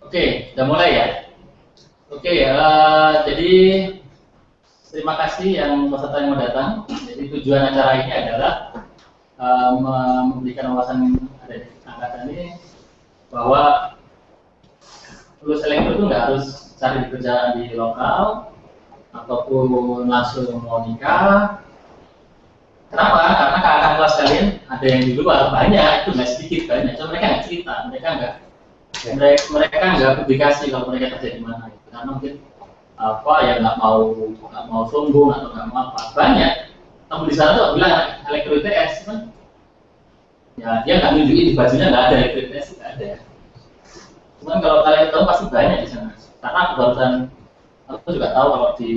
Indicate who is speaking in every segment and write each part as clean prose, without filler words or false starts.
Speaker 1: Oke, udah mulai ya. Oke, jadi terima kasih yang peserta yang mau datang. Jadi tujuan acara ini adalah memberikan wawasan adik angkatan ini bahwa lulus elektro itu nggak harus cari kerjaan di lokal ataupun langsung mau nikah. Kenapa? Karena kakak kelas kalian ada yang di luar banyak, itu nggak sedikit banyak. Cuma mereka nggak cerita, mereka nggak publikasi kalau mereka kerja di mana. Gitu. Karena mungkin apa ya nggak mau sombong atau nggak mau apa banyak. Kamu di sana tuh bilang elektro ITS kan? Ya dia nggak nunjukin di bajunya nggak ada elektro ITS nggak ada. Cuman kalau kalian tahu pasti banyak di sana. Karena aku juga tahu kalau di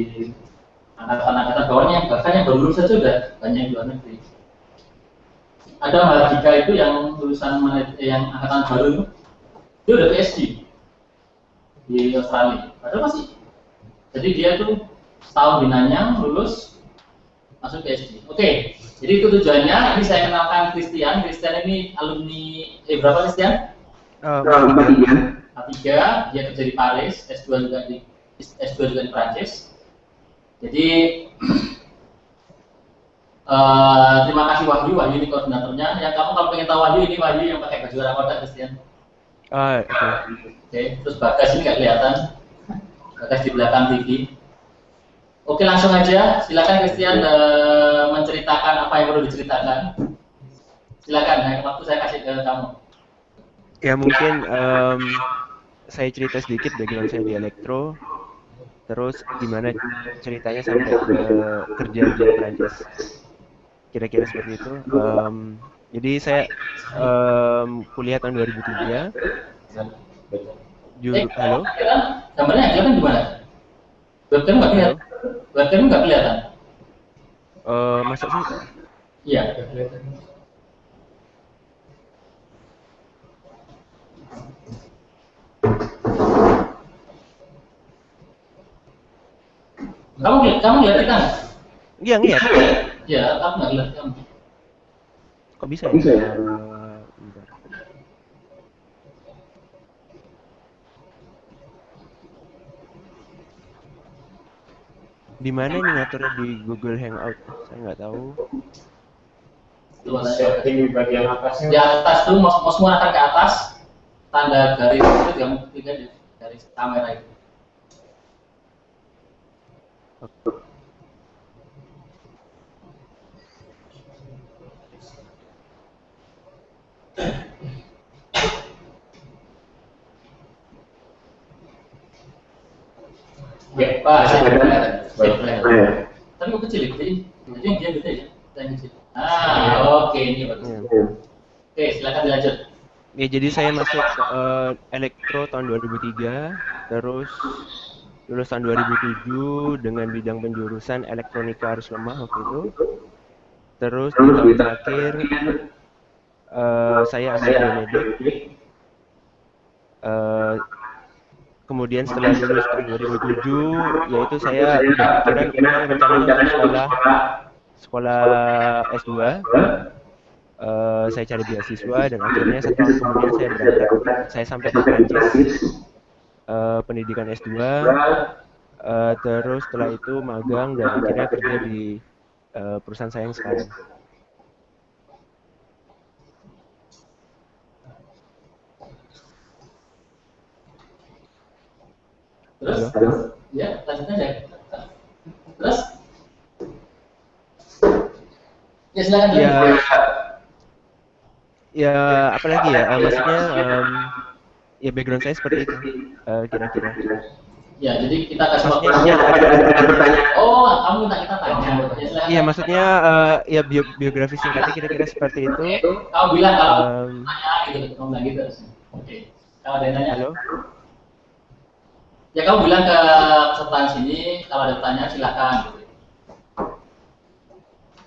Speaker 1: angkatan bawahnya bahkan yang baru lulus saja udah banyak di luar negeri. Ada Mahardika itu yang lulusan yang angkatan baru itu dia udah PhD di Australia. Padahal masih. Jadi dia tuh setahun di Nanyang lulus masuk PhD. Oke, jadi itu tujuannya. Ini saya kenalkan Christian. Christian ini alumni berapa Christian? A3. Dia kerja di Paris. S2 juga di Prancis. Jadi terima kasih Wahyu ini koordinatornya. Yang kamu kalau pengen tahu Wahyu ini Wahyu yang pakai baju rakoda Christian. Oke. Terus Bagas ini nggak kelihatan. Bagas di belakang TV. Oke, langsung aja. Silakan Christian menceritakan apa yang perlu diceritakan. Silakan. Waktu saya kasih ke kamu.
Speaker 2: Ya mungkin saya cerita sedikit background saya di elektro. Terus gimana ceritanya sampai kerja di Prancis. Kira-kira seperti itu. Jadi saya kuliah tahun 2003. Halo?
Speaker 1: Gambarnya kelihatan di mana? Webcam nggak kelihatan? Webcam nggak kelihatan?
Speaker 2: Masa sih?
Speaker 1: Iya, nggak kelihatan. Kamu lihat kita nggak?
Speaker 2: Iya, ngeliat.
Speaker 1: Iya, aku nggak lihat kamu.
Speaker 2: Kok bisa ya? Di mana ini ngaturnya di Google Hangout? Saya nggak tahu.
Speaker 1: Setting di bagian atasnya. Di atas tuh mau semua akan ke atas. Tanda garis itu yang ketiga di garis kamera itu. Ya, Pak, saya kelihatan. Tapi kok kecil itu? Jadi yang dia gede ya, yang kecil. Oke, ini bagus. Oke, silakan dilanjut.
Speaker 2: Ya, jadi saya masuk elektro tahun 2003, terus lulus tahun 2007 dengan bidang penjurusan elektronika arus lemah waktu itu. Terus di tahun terakhir saya ambil biomedik. Kemudian setelah lulus tahun 2007, yaitu saya berpikiran rencananya untuk sekolah S2. Saya cari beasiswa dan akhirnya setahun kemudian saya berangkat. Saya sampai ke Prancis, pendidikan S2. Terus setelah itu magang dan akhirnya kerja di perusahaan saya yang sekarang.
Speaker 1: Terus? Ya, lanjut aja. Terus? Ya, silakan.
Speaker 2: Ya, apalagi ya? Maksudnya, ya background saya seperti itu, kira-kira.
Speaker 1: Ya, jadi kita kasih waktu.
Speaker 2: Ada pertanyaan.
Speaker 1: Oh, kamu minta kita tanya.
Speaker 2: Iya, maksudnya ya biografi singkatnya kira-kira seperti itu.
Speaker 1: Kamu bilang kalau tanya gitu, kamu bilang gitu. Oke. Kalau ada yang tanya.
Speaker 2: Halo.
Speaker 1: Ya, kamu bilang ke peserta sini kalau ada pertanyaan silakan.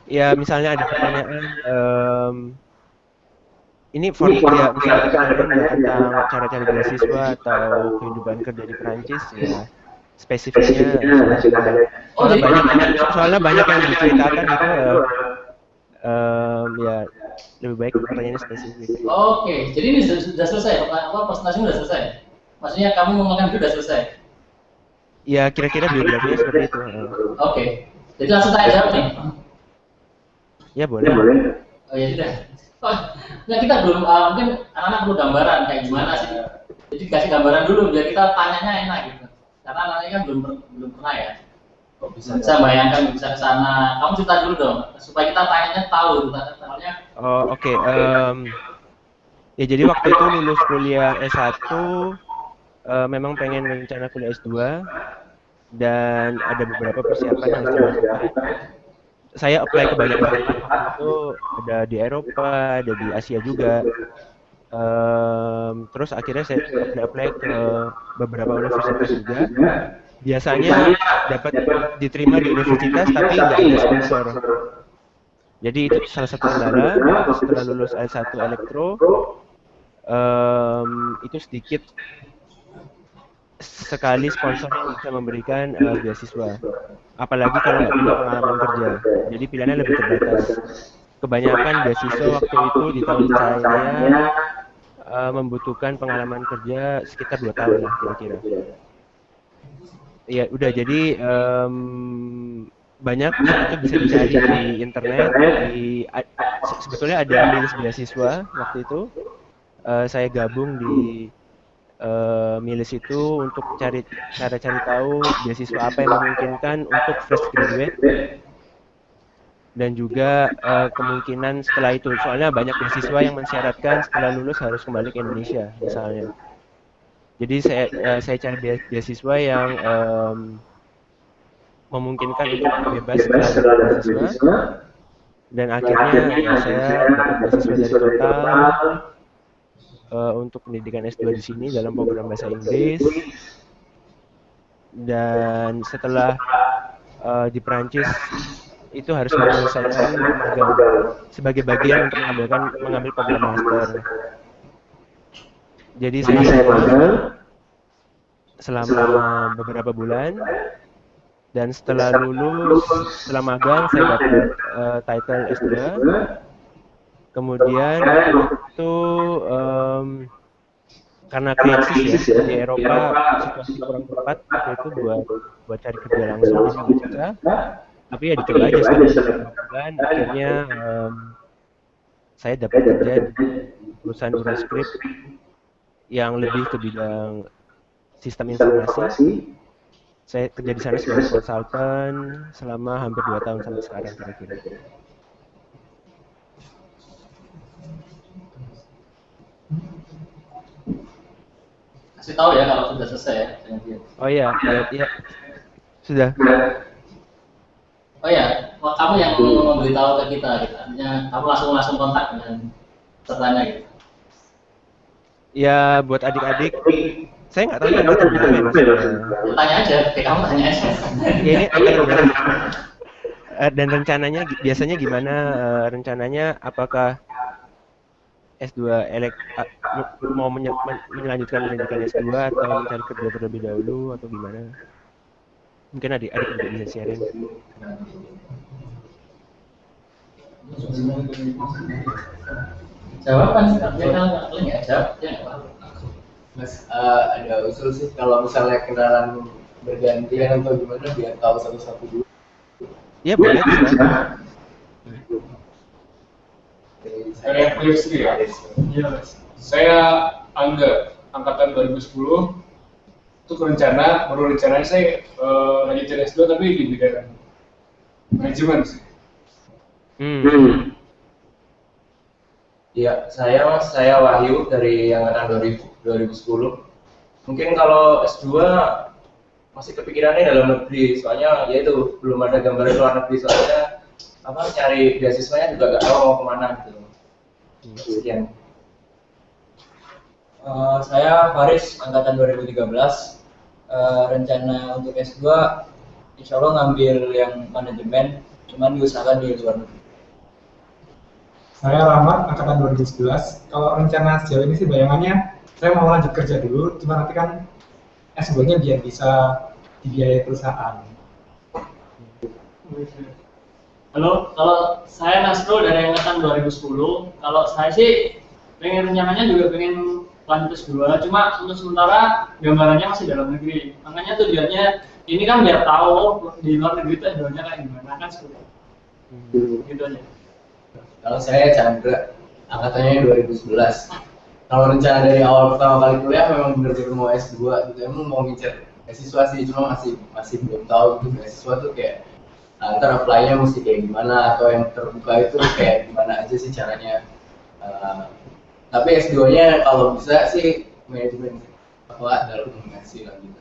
Speaker 2: Ya, misalnya ada pertanyaan. Ini ya misalnya ada pertanyaan tentang cara cari beasiswa atau kehidupan kerja di Prancis ya spesifiknya soalnya banyak yang diceritakan gitu ya lebih baik pertanyaannya spesifik.
Speaker 1: Oke, jadi ini sudah selesai, presentasinya sudah selesai. Maksudnya kamu ngomongkan itu udah selesai?
Speaker 2: Ya kira-kira biografinya seperti itu.
Speaker 1: Oke. Jadi langsung saya jawab nih.
Speaker 2: Ya boleh.
Speaker 1: Oh ya sudah. Oh, nggak, kita belum mungkin anak-anak perlu gambaran kayak gimana sih. Jadi kasih gambaran dulu biar kita tanyanya enak gitu. Karena anaknya kan belum pernah ya. Bisa bayangkan bisa ke sana. Kamu cerita dulu dong supaya kita tanyanya tahu tanya.
Speaker 2: Oh oke. Ya jadi waktu itu lulus kuliah S1 memang pengen rencana kuliah S2 dan ada beberapa persiapan yang harus dilakukan. Saya apply ke banyak tempat waktu itu, ada di Eropa, ada di Asia juga. Terus akhirnya saya apply ke beberapa universitas juga. Biasanya dapat diterima di universitas tapi nggak ada sponsor. Jadi itu salah satu kendala. Setelah lulus S1 elektro, itu sedikit sekali sponsor yang bisa memberikan beasiswa. Apalagi kalau nggak punya pengalaman kerja. Jadi pilihannya lebih terbatas. Kebanyakan beasiswa waktu itu di tahun saya membutuhkan pengalaman kerja sekitar 2 tahun lah kira-kira. Ya udah, jadi banyak itu bisa dicari di internet. Sebetulnya ada milis beasiswa waktu itu. Saya gabung di milis itu untuk cari tahu beasiswa apa yang memungkinkan untuk fresh graduate dan juga kemungkinan setelah itu. Soalnya banyak beasiswa yang mensyaratkan setelah lulus harus kembali ke Indonesia misalnya. Jadi saya cari beasiswa yang memungkinkan untuk bebas setelah beasiswa, dan akhirnya ya saya dapat beasiswa dari Total untuk pendidikan S2 di sini dalam program bahasa Inggris. Dan setelah di Prancis itu harus menyelesaikan magang sebagai bagian untuk mengambil program master. Jadi saya magang selama beberapa bulan, dan setelah lulus, setelah magang saya dapat title S2. Kemudian itu karena krisis ya di Eropa situasi kurang tepat waktu itu buat cari kerja langsung, jadi agak susah. Tapi ya dicoba aja setelah bulan. Akhirnya saya dapat kerja di perusahaan Euroscript yang lebih ke bidang sistem informasi. Saya kerja di sana sebagai konsultan selama hampir 2 tahun sampai sekarang kira-kira.
Speaker 1: Kasih tahu ya kalau sudah selesai ya.
Speaker 2: Oh iya, sudah.
Speaker 1: Oh ya, kamu yang memberitahu ke kita, gitu. Artinya kamu langsung kontak dengan pesertanya gitu.
Speaker 2: Ya buat adik-adik, saya nggak tahu ini angkatan berapa ya Mas.
Speaker 1: Tanya aja, kamu tanya aja.
Speaker 2: Ya ini angkatan berapa? Dan rencananya biasanya gimana? Rencananya apakah S2 mau melanjutkan pendidikan S2 atau mencari kerja terlebih dahulu atau gimana? Mungkin adik-adik juga bisa sharing.
Speaker 1: Jawaban sih, paling nggak jawab, ya nggak apa-apa.
Speaker 3: Mas, ada usul sih kalau misalnya kenalan bergantian atau gimana biar tahu satu-satu dulu.
Speaker 2: Iya boleh bisa.
Speaker 4: Saya Yusri ya. Iya Mas. Saya Angga, angkatan 2010. Itu rencananya saya lanjutin S2 tapi di bidang manajemen sih.
Speaker 3: Iya, saya Wahyu dari angkatan 2010. Mungkin kalau S2 masih kepikirannya dalam negeri, soalnya ya itu belum ada gambaran luar negeri, soalnya cari beasiswanya juga nggak tahu mau kemana gitu. Sekian.
Speaker 5: Saya Faris, angkatan 2013. Rencana untuk S2 insya Allah ngambil yang manajemen, cuman diusahakan di luar negeri.
Speaker 6: Saya Rahmat, angkatan 2011. Kalau rencana sejauh ini sih bayangannya saya mau lanjut kerja dulu, cuma nanti kan S2-nya biar bisa dibiayai perusahaan.
Speaker 7: Halo, kalau saya Nasrul dari angkatan 2010. Kalau saya sih rencananya juga pengen lanjut S2, cuma untuk sementara gambarannya masih dalam negeri. Makanya tujuannya ini kan biar tahu di luar negeri itu S2-nya kayak gimana kan seperti itu. Gitu aja.
Speaker 3: Kalau saya Chandra, angkatannya 2011. Kalau rencana dari awal pertama kali kuliah memang benar-benar mau S2 gitu, emang mau ngincer beasiswa sih, cuma masih belum tahu gitu beasiswa tuh kayak ntar apply-nya mesti kayak gimana, atau yang terbuka itu kayak gimana aja sih caranya. Tapi S2-nya kalau bisa sih manajemen dalam komunikasi lah gitu.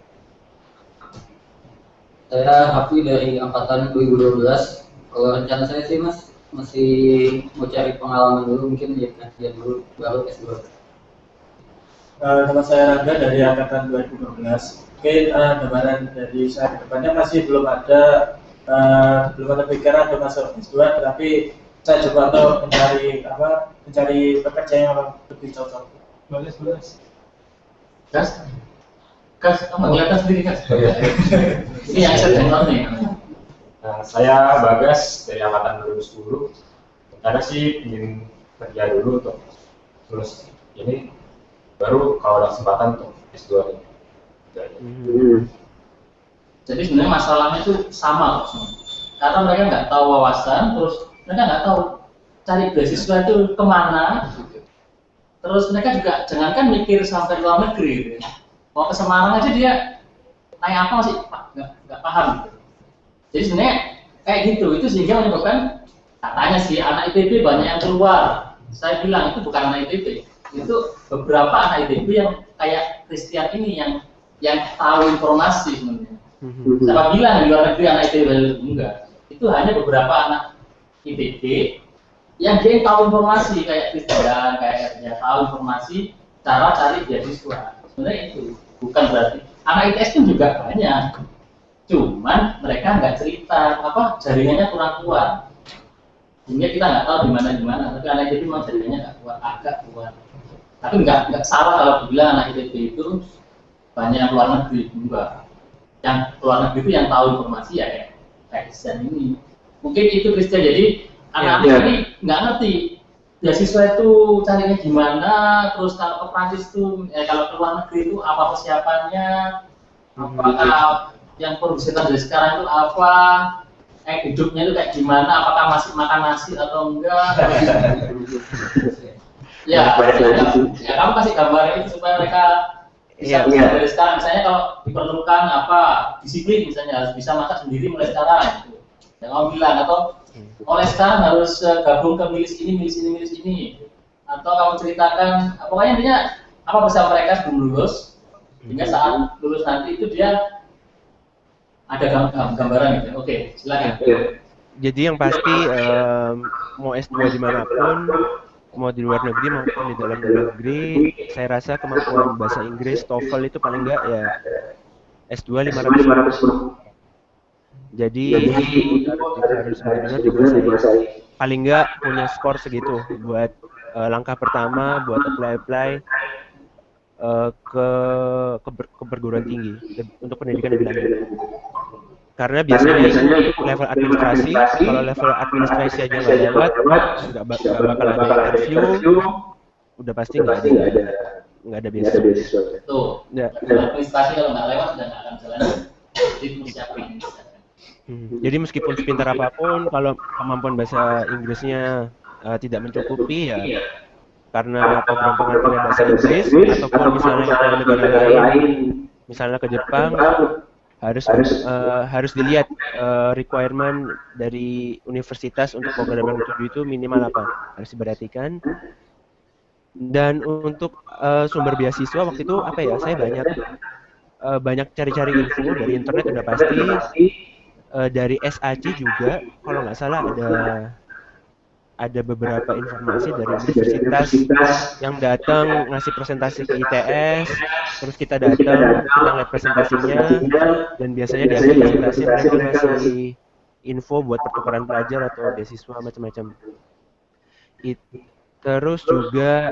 Speaker 5: Saya Hafi dari angkatan 2012. Kalau rencana saya sih Mas masih mau cari pengalaman dulu, mungkin ya kajian dulu baru S2.
Speaker 8: Nama saya Rangga dari angkatan 2012. Mungkin gambaran dari saya ke depannya masih belum ada pikiran untuk masuk S2, tetapi saya coba untuk mencari pekerjaan yang lebih cocok.
Speaker 7: Boleh.
Speaker 1: Kas, kamu kelihatan sendiri Kas. Ini yang saya dengar nih.
Speaker 9: Nah, saya Bagas dari angkatan 2010. Karena sih ingin kerja dulu untuk lulus ini, baru kalau ada kesempatan untuk S2 ini.
Speaker 1: Jadi sebenarnya masalahnya itu sama kok semua. Karena mereka nggak tahu wawasan, terus mereka nggak tahu cari beasiswa itu kemana. Terus mereka juga jangankan mikir sampai luar negeri, gitu ya. Mau ke Semarang aja dia naik apa masih nggak paham. Gitu. Jadi sebenarnya kayak gitu, itu sehingga menyebabkan katanya sih anak ITB banyak yang keluar. Saya bilang itu bukan anak ITB, itu beberapa anak ITB yang kayak Christian ini yang tahu informasi sebenarnya. Siapa bilang di luar negeri anak ITB enggak? Itu hanya beberapa anak ITB yang dia tahu informasi kayak Christian, kayak dia tahu informasi cara cari beasiswa. Sebenarnya itu bukan berarti anak ITS pun juga banyak. Cuman mereka nggak cerita jaringannya kurang kuat, sehingga kita nggak tahu di mana. Tapi anak ITB memang jaringannya nggak kuat, agak kuat. Tapi nggak salah kalau dibilang anak ITB itu banyak yang luar negeri, enggak. Yang luar negeri itu yang tahu informasi ya kayak Christian ini. Mungkin itu Christian, jadi anak-anak ini nggak ngerti beasiswa itu carinya gimana, terus kalau ke Prancis itu kalau ke luar negeri itu apa persiapannya, apakah yang perlu disediakan dari sekarang itu apa, hidupnya itu kayak gimana, apakah masih makan nasi atau enggak. Ya kamu kasih gambar itu supaya mereka bisa dari sekarang. Misalnya kalau diperlukan disiplin, misalnya harus bisa masak sendiri mulai sekarang. Gitu. Yang kamu bilang, atau oleh sekarang harus gabung ke milis ini. Atau kamu ceritakan, pokoknya intinya apa bersama mereka sebelum lulus, hingga saat lulus nanti itu dia ada gambaran gitu. Oke, silakan.
Speaker 2: Jadi yang pasti mau S2 dimanapun, mau di luar negeri maupun di dalam negeri, saya rasa kemampuan bahasa Inggris TOEFL itu paling enggak ya S2 500. Jadi harus benar-benar dikuasai. Paling enggak punya skor segitu buat langkah pertama buat apply ke perguruan tinggi untuk pendidikan lebih lanjut. Karena biasanya level administrasi, kalau level administrasi aja nggak lewat, nggak bakal ada interview, udah pasti nggak ada beasiswa.
Speaker 1: Tuh, administrasi kalau nggak lewat udah nggak akan jalan. Jadi persiapin.
Speaker 2: Jadi meskipun sepintar apapun, kalau kemampuan bahasa Inggrisnya tidak mencukupi ya, karena program pengantarnya bahasa Inggris, ataupun misalnya ke negara lain, misalnya ke Jepang, harus dilihat requirement dari universitas untuk program yang dituju itu minimal apa, harus diperhatikan. Dan untuk sumber beasiswa waktu itu saya banyak cari-cari info dari internet udah pasti, dari SAC juga kalau nggak salah ada beberapa informasi dari universitas yang datang ngasih presentasi ke ITS, terus kita datang, kita lihat presentasinya, dan biasanya di akhir presentasi mereka ngasih info buat pertukaran pelajar atau beasiswa macam-macam. Terus juga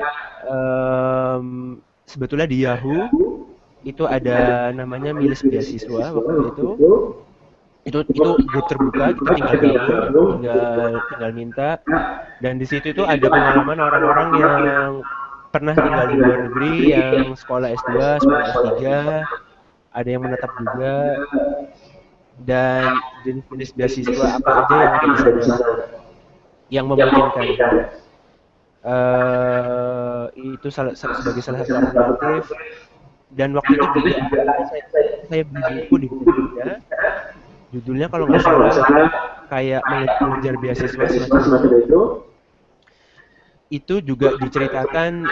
Speaker 2: sebetulnya di Yahoo itu ada namanya milis beasiswa waktu itu grup terbuka, kita tinggal gabung, tinggal minta, dan di situ itu ada pengalaman orang-orang yang pernah tinggal di luar negeri, yang sekolah S2, sekolah S3, ada yang menetap juga, dan jenis-jenis beasiswa apa aja yang ada di sana yang memungkinkan. Itu sebagai salah satu alternatif. Dan waktu itu juga saya beli buku di Gramedia, judulnya kalau nggak salah kayak mengejar beasiswa semacam itu juga diceritakan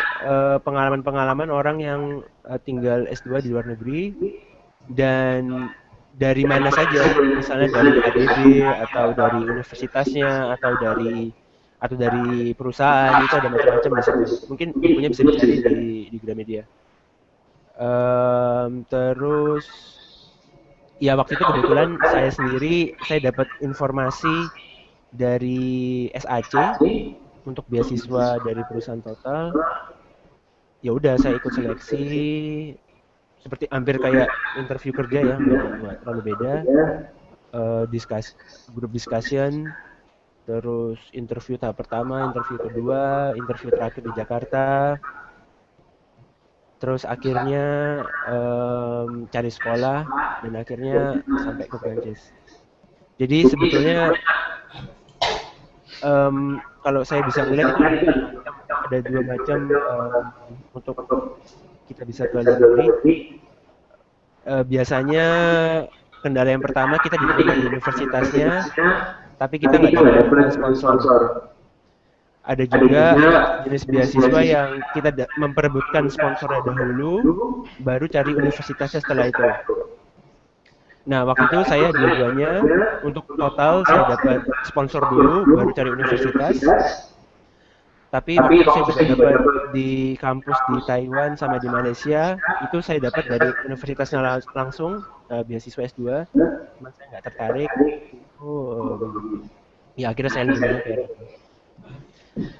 Speaker 2: pengalaman-pengalaman orang yang tinggal S2 di luar negeri, dan dari mana saja, misalnya dari ADB atau dari universitasnya atau dari perusahaan, itu ada macam-macam di situ. Mungkin bukunya bisa dicari di Gramedia. Terus ya waktu itu kebetulan saya dapat informasi dari SAC untuk beasiswa dari perusahaan Total. Ya udah, saya ikut seleksi, seperti hampir kayak interview kerja ya, nggak terlalu beda. Grup discussion, terus interview tahap pertama, interview kedua, interview terakhir di Jakarta. Terus akhirnya cari sekolah, dan akhirnya sampai ke Prancis. Jadi sebetulnya kalau saya bisa melihat itu ada dua macam untuk kita bisa ke luar negeri. Biasanya kendala yang pertama, kita diterima di universitasnya, tapi kita nggak dapat sponsor. Ada juga jenis beasiswa yang kita memperebutkan sponsornya dahulu, baru cari universitasnya setelah itu. Nah, waktu itu saya dua-duanya. Untuk Total saya dapat sponsor dulu, baru cari universitas. Tapi waktu itu saya juga dapat di kampus di Taiwan sama di Malaysia, itu saya dapat dari universitasnya langsung, beasiswa S2. Cuman saya nggak tertarik. Ya akhirnya saya lebih banyak ke Eropa.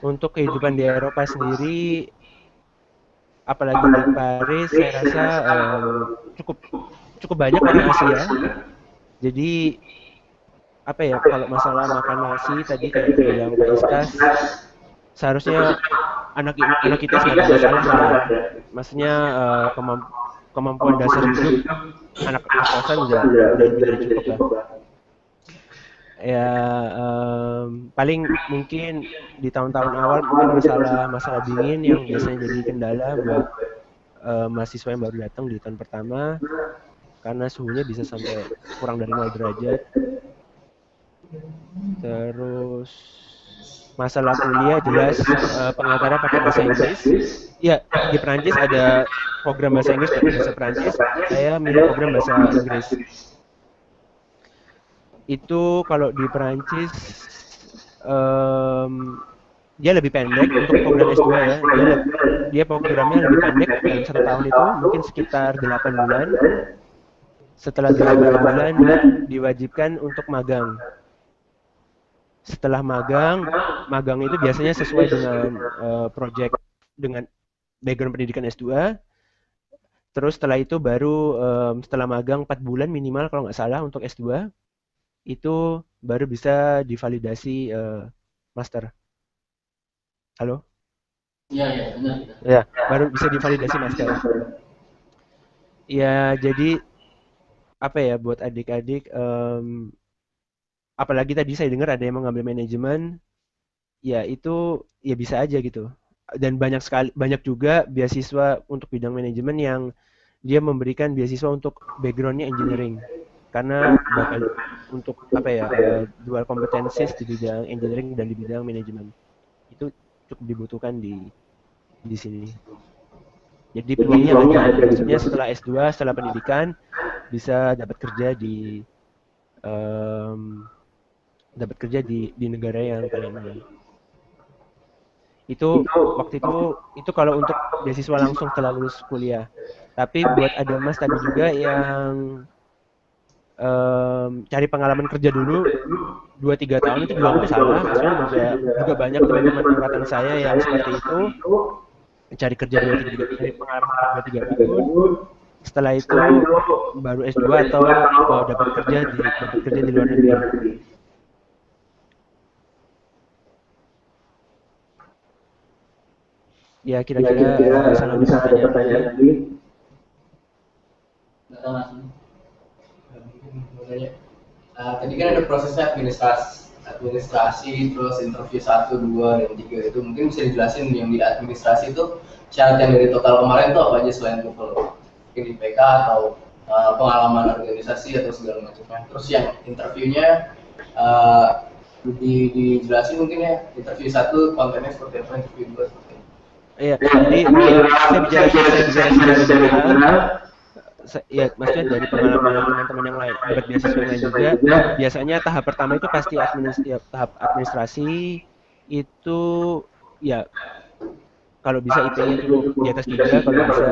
Speaker 2: Untuk kehidupan di Eropa sendiri, apalagi di Paris, saya rasa cukup banyak orang Asia. Jadi apa ya, kalau masalah makan nasi tadi kayak bilang Pak Iskas, seharusnya anak kita nggak ada masalah lah. Maksudnya kemampuan dasar hidup anak kosan udah lebih dari cukup lah. Ya paling mungkin di tahun-tahun awal mungkin masalah dingin yang biasanya jadi kendala buat mahasiswa yang baru datang di tahun pertama, karena suhunya bisa sampai kurang dari 0 derajat. Terus masalah kuliah jelas pengantarnya pakai bahasa Inggris. Ya, di Perancis ada program bahasa Inggris dan bahasa Perancis. Saya milih program bahasa Inggris. Itu kalau di Perancis dia lebih pendek untuk program S2 ya. Dia programnya lebih pendek, dalam 1 tahun itu mungkin sekitar 8 bulan. Setelah 8 bulan diwajibkan untuk magang. Setelah magang itu biasanya sesuai dengan project dengan background pendidikan S2. Terus setelah itu baru setelah magang 4 bulan minimal kalau nggak salah untuk S2, itu baru bisa divalidasi master. Halo?
Speaker 1: Iya, benar.
Speaker 2: Ya, baru bisa divalidasi master. Ya, jadi apa ya buat adik-adik, apalagi tadi saya dengar ada yang mengambil manajemen, ya itu ya bisa aja gitu. Dan banyak juga beasiswa untuk bidang manajemen yang dia memberikan beasiswa untuk backgroundnya engineering, karena bakal untuk apa ya dual kompetensi di bidang engineering dan di bidang manajemen itu cukup dibutuhkan di sini. Jadi peluangnya ada, maksudnya setelah S2, setelah pendidikan bisa dapat kerja di negara yang kalian mau. Itu waktu itu kalau untuk beasiswa langsung setelah lulus kuliah. Tapi buat ada Mas tadi juga yang cari pengalaman kerja dulu 2-3 tahun, itu juga nggak salah. Maksudnya juga banyak teman-teman angkatan saya yang seperti itu, cari kerja 2-3 pengalaman 2-3 tahun. Setelah itu baru S2 atau dapat kerja di luar negeri. Ya kira-kira bisa ada pertanyaan lagi.
Speaker 1: Nggak tahu langsung.
Speaker 3: Tadi kan ada prosesnya administrasi, terus interview 1, 2, dan 3 itu mungkin bisa dijelasin yang di administrasi itu syarat yang dari total kemarin itu apa aja selain TOEFL? Mungkin IPK atau pengalaman organisasi atau segala macamnya. Terus yang interviewnya dijelasin mungkin ya, interview 1 kontennya seperti apa, interview 2 seperti apa.
Speaker 2: Iya, jadi saya bicara secara general. Ya, maksudnya dari pengalaman teman-teman yang lain, dapat beasiswa yang lain juga. Biasanya tahap pertama itu pasti tahap administrasi itu ya kalau bisa IP-nya itu di atas 3 kalau bisa.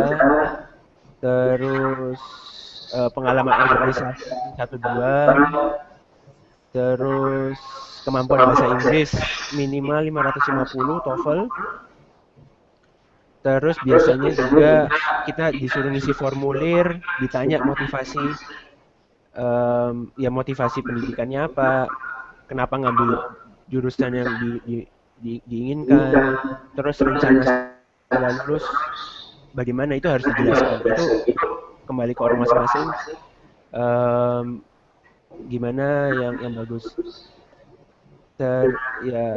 Speaker 2: Terus pengalaman organisasi 1, 2. Terus kemampuan bahasa Inggris minimal 550 TOEFL. Terus biasanya juga kita disuruh ngisi formulir, ditanya motivasi, ya motivasi pendidikannya apa, kenapa ngambil jurusan yang diinginkan, terus rencana setelah lulus bagaimana itu harus dijelaskan. Itu kembali ke orang masing-masing, gimana yang bagus. Ya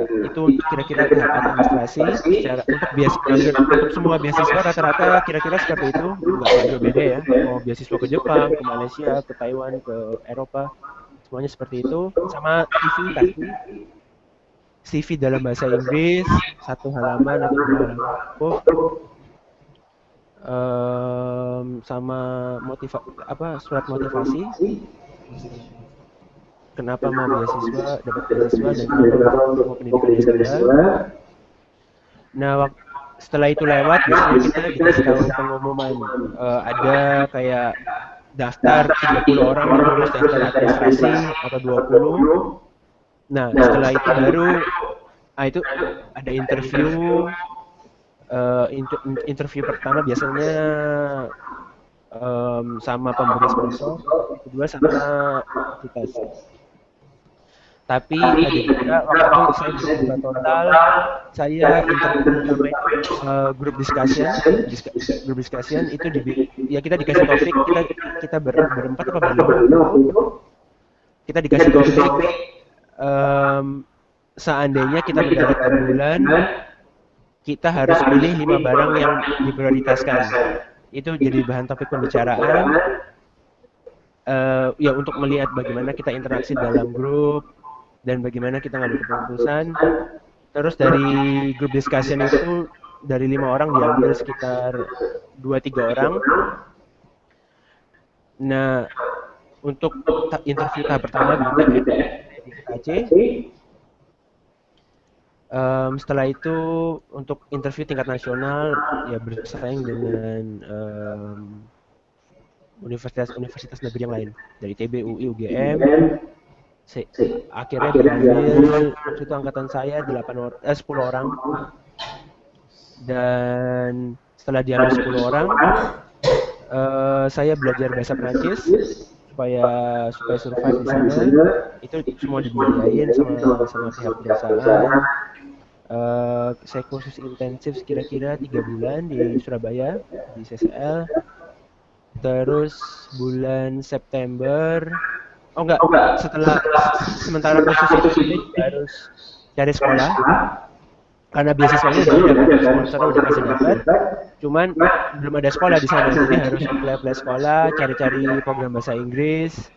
Speaker 2: itu kira-kira tahap administrasi secara untuk semua beasiswa rata-rata kira-kira seperti itu, nggak jauh beda ya, mau beasiswa ke Jepang, ke Malaysia, ke Taiwan, ke Eropa, semuanya seperti itu. Sama CV dalam bahasa Inggris 1 halaman atau 2 halaman sama surat motivasi. Kenapa mau beasiswa, dapat beasiswa, dan kenapa mau pendidikan S2. Nah, setelah itu lewat, biasanya kita dikasih tahu pengumuman. Ada kayak daftar 30 orang yang lulus daftar administrasi atau 20. Nah, setelah itu baru itu ada interview pertama biasanya sama pemberi sponsor, kedua sama universitas. Tapi ada juga waktu saya bisa total, saya interview pertama grup discussion itu ya kita dikasih topik, kita berempat apa berlima, kita dikasih topik, seandainya kita mendarat ke bulan, kita harus pilih 5 barang yang diprioritaskan. Itu jadi bahan topik pembicaraan, ya untuk melihat bagaimana kita interaksi dalam grup dan bagaimana kita ngambil keputusan. Terus dari grup discussion itu dari 5 orang diambil sekitar 2-3 orang. Nah, untuk interview tahap pertama di KC. Setelah itu untuk interview tingkat nasional ya bersaing dengan universitas negeri yang lain dari TB, UI, UGM. Akhirnya diambil waktu itu angkatan saya 10 orang, dan setelah diambil 10 orang saya belajar bahasa Prancis supaya survive di sana. Itu semua dibiayain sama pihak perusahaan. Saya kursus intensif kira-kira 3 bulan di Surabaya di CCL. Terus bulan September sementara kursus itu harus cari sekolah karena beasiswanya udah dapat, sponsor udah kasih dapat, cuman belum ada sekolah di sana, jadi harus apply sekolah, cari-cari program bahasa Inggris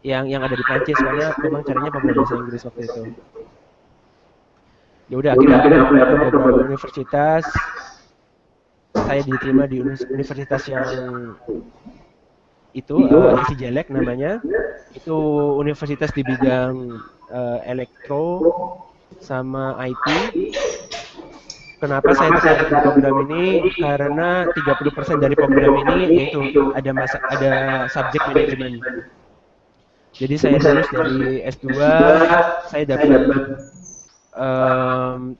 Speaker 2: yang ada di Prancis karena memang caranya program bahasa Inggris waktu itu. Ya udah akhirnya apply ke beberapa universitas. Saya diterima di universitas yang itu ISI Jelek namanya. Itu universitas di bidang elektro sama IT. Kenapa saya tertarik di program ini? Karena 30% dari program ini yaitu ada subjek manajemen. Jadi saya lulus dari S2, saya dapat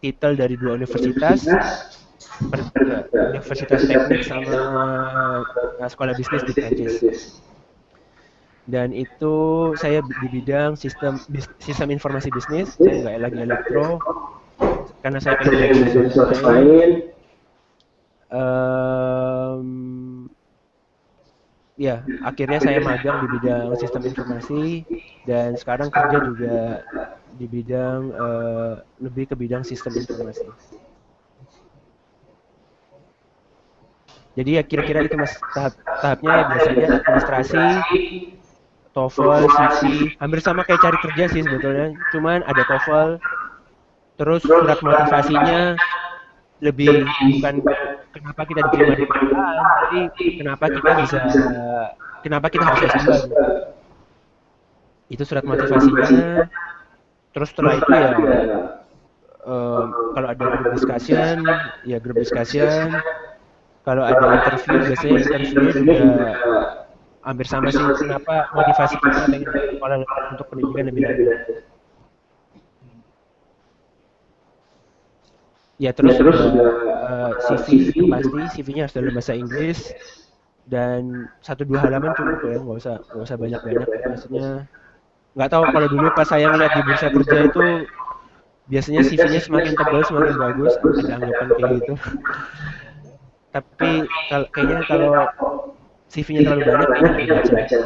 Speaker 2: titel dari 2 universitas, Universitas Teknik sama Sekolah Bisnis di Prancis. Dan itu saya di bidang sistem informasi bisnis, saya nggak lagi elektro karena saya pengen belajar lain. Ya, akhirnya saya magang di bidang sistem informasi dan sekarang kerja juga di bidang lebih ke bidang sistem informasi. Jadi ya kira-kira itu mas tahapnya ya biasanya administrasi, TOEFL, CV, hampir sama kayak cari kerja sih sebetulnya. Cuman ada TOEFL, terus surat motivasinya lebih bukan kenapa kita diterima di perusahaan, tapi kenapa kita harus S2 gitu. Itu surat motivasinya. Terus setelah itu ya kalau ada group discussion, ya group discussion. Kalau ada interview, biasanya interviewnya juga hampir sama sih. Kenapa motivasi kita pengen sekolah untuk pendidikan lebih lanjut. Ya terus CV itu pasti, CV-nya harus dalam bahasa Inggris dan 1-2 halaman cukup ya, nggak usah banyak-banyak. Maksudnya nggak tahu kalau dulu pas saya ngeliat di bursa kerja itu biasanya CV-nya semakin tebal semakin bagus, ada anggapan kayak gitu. Tapi kayaknya kalau CV-nya terlalu banyak nggak dibaca.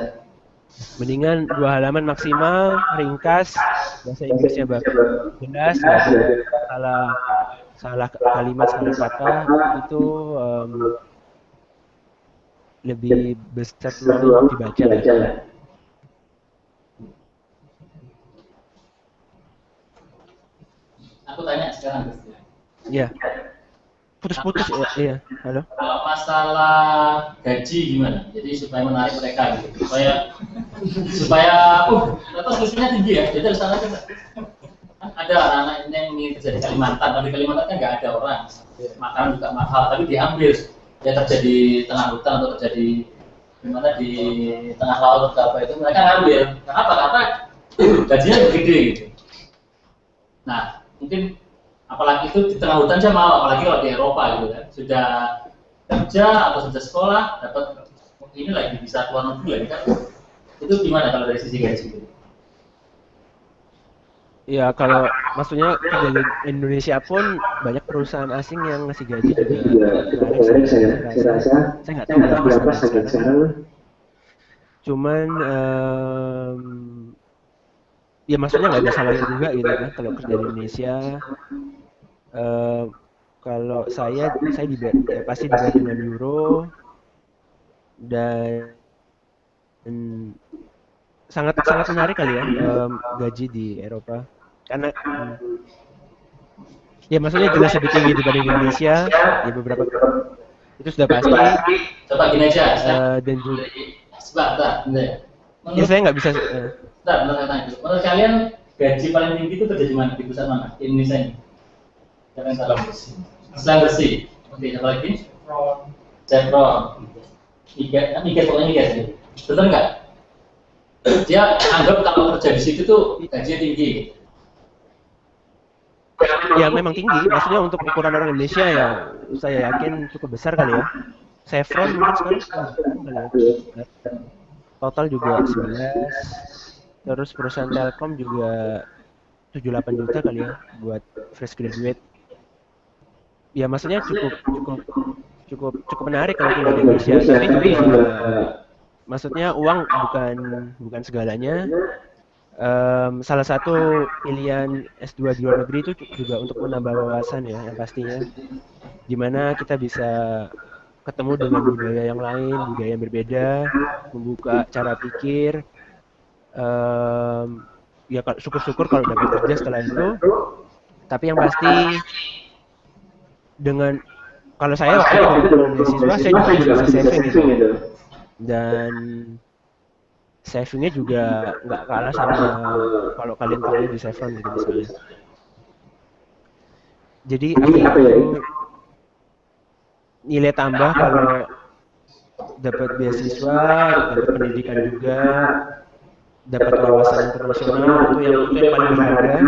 Speaker 2: Mendingan 2 halaman maksimal, ringkas, bahasa Inggrisnya jelas, nggak ada salah kalimat, salah kata, itu lebih besar peluang dibaca lah.
Speaker 1: Aku tanya sekarang, Gus.
Speaker 2: Ya. Putus-putus ya. Halo.
Speaker 1: Kalau masalah gaji gimana? Jadi supaya menarik mereka gitu. Supaya ternyata selisihnya tinggi ya. Jadi di sana kan ada anak-anak yang ingin kerja di Kalimantan, tapi Kalimantan kan nggak ada orang. Makanan juga mahal, tapi diambil. Ya kerja di tengah hutan atau kerja di di tengah laut atau apa itu mereka ngambil. Kenapa? Karena gajinya gede gitu. Nah, mungkin apalagi itu di tengah hutan saya mau, apalagi kalau di Eropa gitu kan, sudah kerja atau sudah sekolah dapat ini lagi bisa keluar negeri lagi kan, itu gimana kalau dari sisi gaji gitu?
Speaker 2: Ya kalau maksudnya kerja di Indonesia pun banyak perusahaan asing yang ngasih gaji juga menarik, saya rasa saya nggak tahu berapa sekarang. Cuman ya maksudnya nggak ada salahnya juga gitu kan kalau kerja di Indonesia. Kalau saya pasti dibayar dengan euro dan sangat menarik kali ya gaji di Eropa karena ya maksudnya jelas lebih tinggi dibanding Indonesia ya beberapa itu sudah pasti.
Speaker 1: Coba gini aja
Speaker 2: dan juga
Speaker 1: sebentar
Speaker 2: ya saya nggak bisa
Speaker 1: menurut kalian gaji paling tinggi itu kerja di mana, di pusat mana? Indonesia ini? Selang bersih. Oke, apa lagi? Chevron. Migas pokoknya migas ya. Betul nggak? Dia anggap kalau kerja di situ tuh gajinya tinggi.
Speaker 2: Ya memang tinggi. Maksudnya untuk ukuran orang Indonesia ya saya yakin cukup besar kali ya. Chevron mungkin sekarang total juga 11. Terus perusahaan Telkom juga 7-8 juta kali ya buat fresh graduate. Ya maksudnya cukup menarik kalau tinggal di Indonesia. Tapi juga maksudnya uang bukan segalanya. Salah satu pilihan S2 di luar negeri itu juga untuk menambah wawasan ya yang pastinya. Gimana kita bisa ketemu dengan budaya yang lain, budaya yang berbeda, membuka cara pikir. Ya syukur-syukur kalau dapat kerja setelah itu. Tapi yang pasti dengan kalau saya waktu itu beasiswa saya juga bisa saving gitu. Dan savingnya juga nggak kalah sama kalau kalian kerja di Chevron gitu misalnya. Jadi apa itu nilai tambah kalau dapat beasiswa, dapat pendidikan juga, dapat wawasan internasional itu yang paling berharga.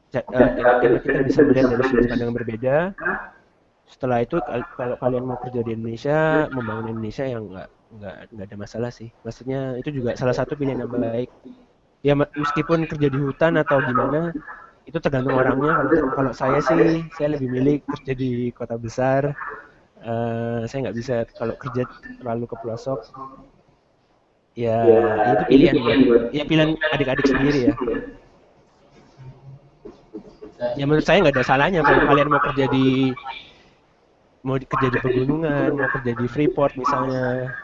Speaker 2: Karena kita bisa melihat dari sudut pandang berbeda. Setelah itu kalau kalian mau kerja di Indonesia, membangun Indonesia yang nggak ada masalah sih. Maksudnya itu juga salah satu pilihan yang baik. Ya meskipun kerja di hutan atau gimana, itu tergantung orangnya. Kalau saya sih, saya lebih milih kerja di kota besar. Saya nggak bisa kalau kerja terlalu ke pelosok. Ya, itu pilihan ya pilihan adik-adik sendiri ya. Ya menurut saya nggak ada salahnya kalau kalian mau kerja di pegunungan, mau kerja di Freeport misalnya,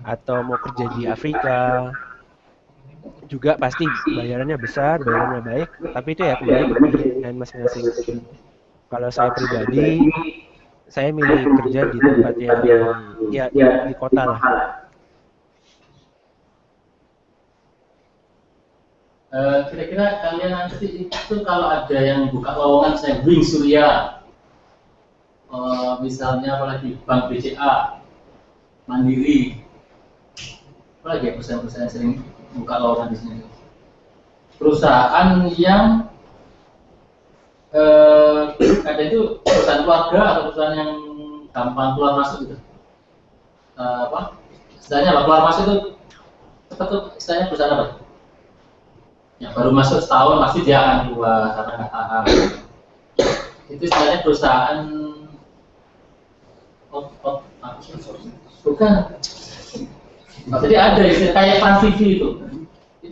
Speaker 2: atau mau kerja di Afrika, juga pasti bayarannya besar, bayarannya baik, tapi itu ya kembali ke pilihan masing-masing. Kalau saya pribadi, saya milih kerja di tempat yang ya di kota lah.
Speaker 1: Kira-kira kalian nanti itu kalau ada yang buka lowongan saya Wing Surya, misalnya apalagi Bank BCA, Mandiri, apalagi ya perusahaan-perusahaan yang sering buka lowongan di sini. Perusahaan yang ada itu perusahaan keluarga atau perusahaan yang gampang keluar masuk gitu. Istilahnya keluar masuk itu istilahnya perusahaan apa? Yang baru masuk setahun pasti dia akan keluar karena nggak tahan. Itu istilahnya perusahaan bukan. Jadi ada istilah kayak Trans TV itu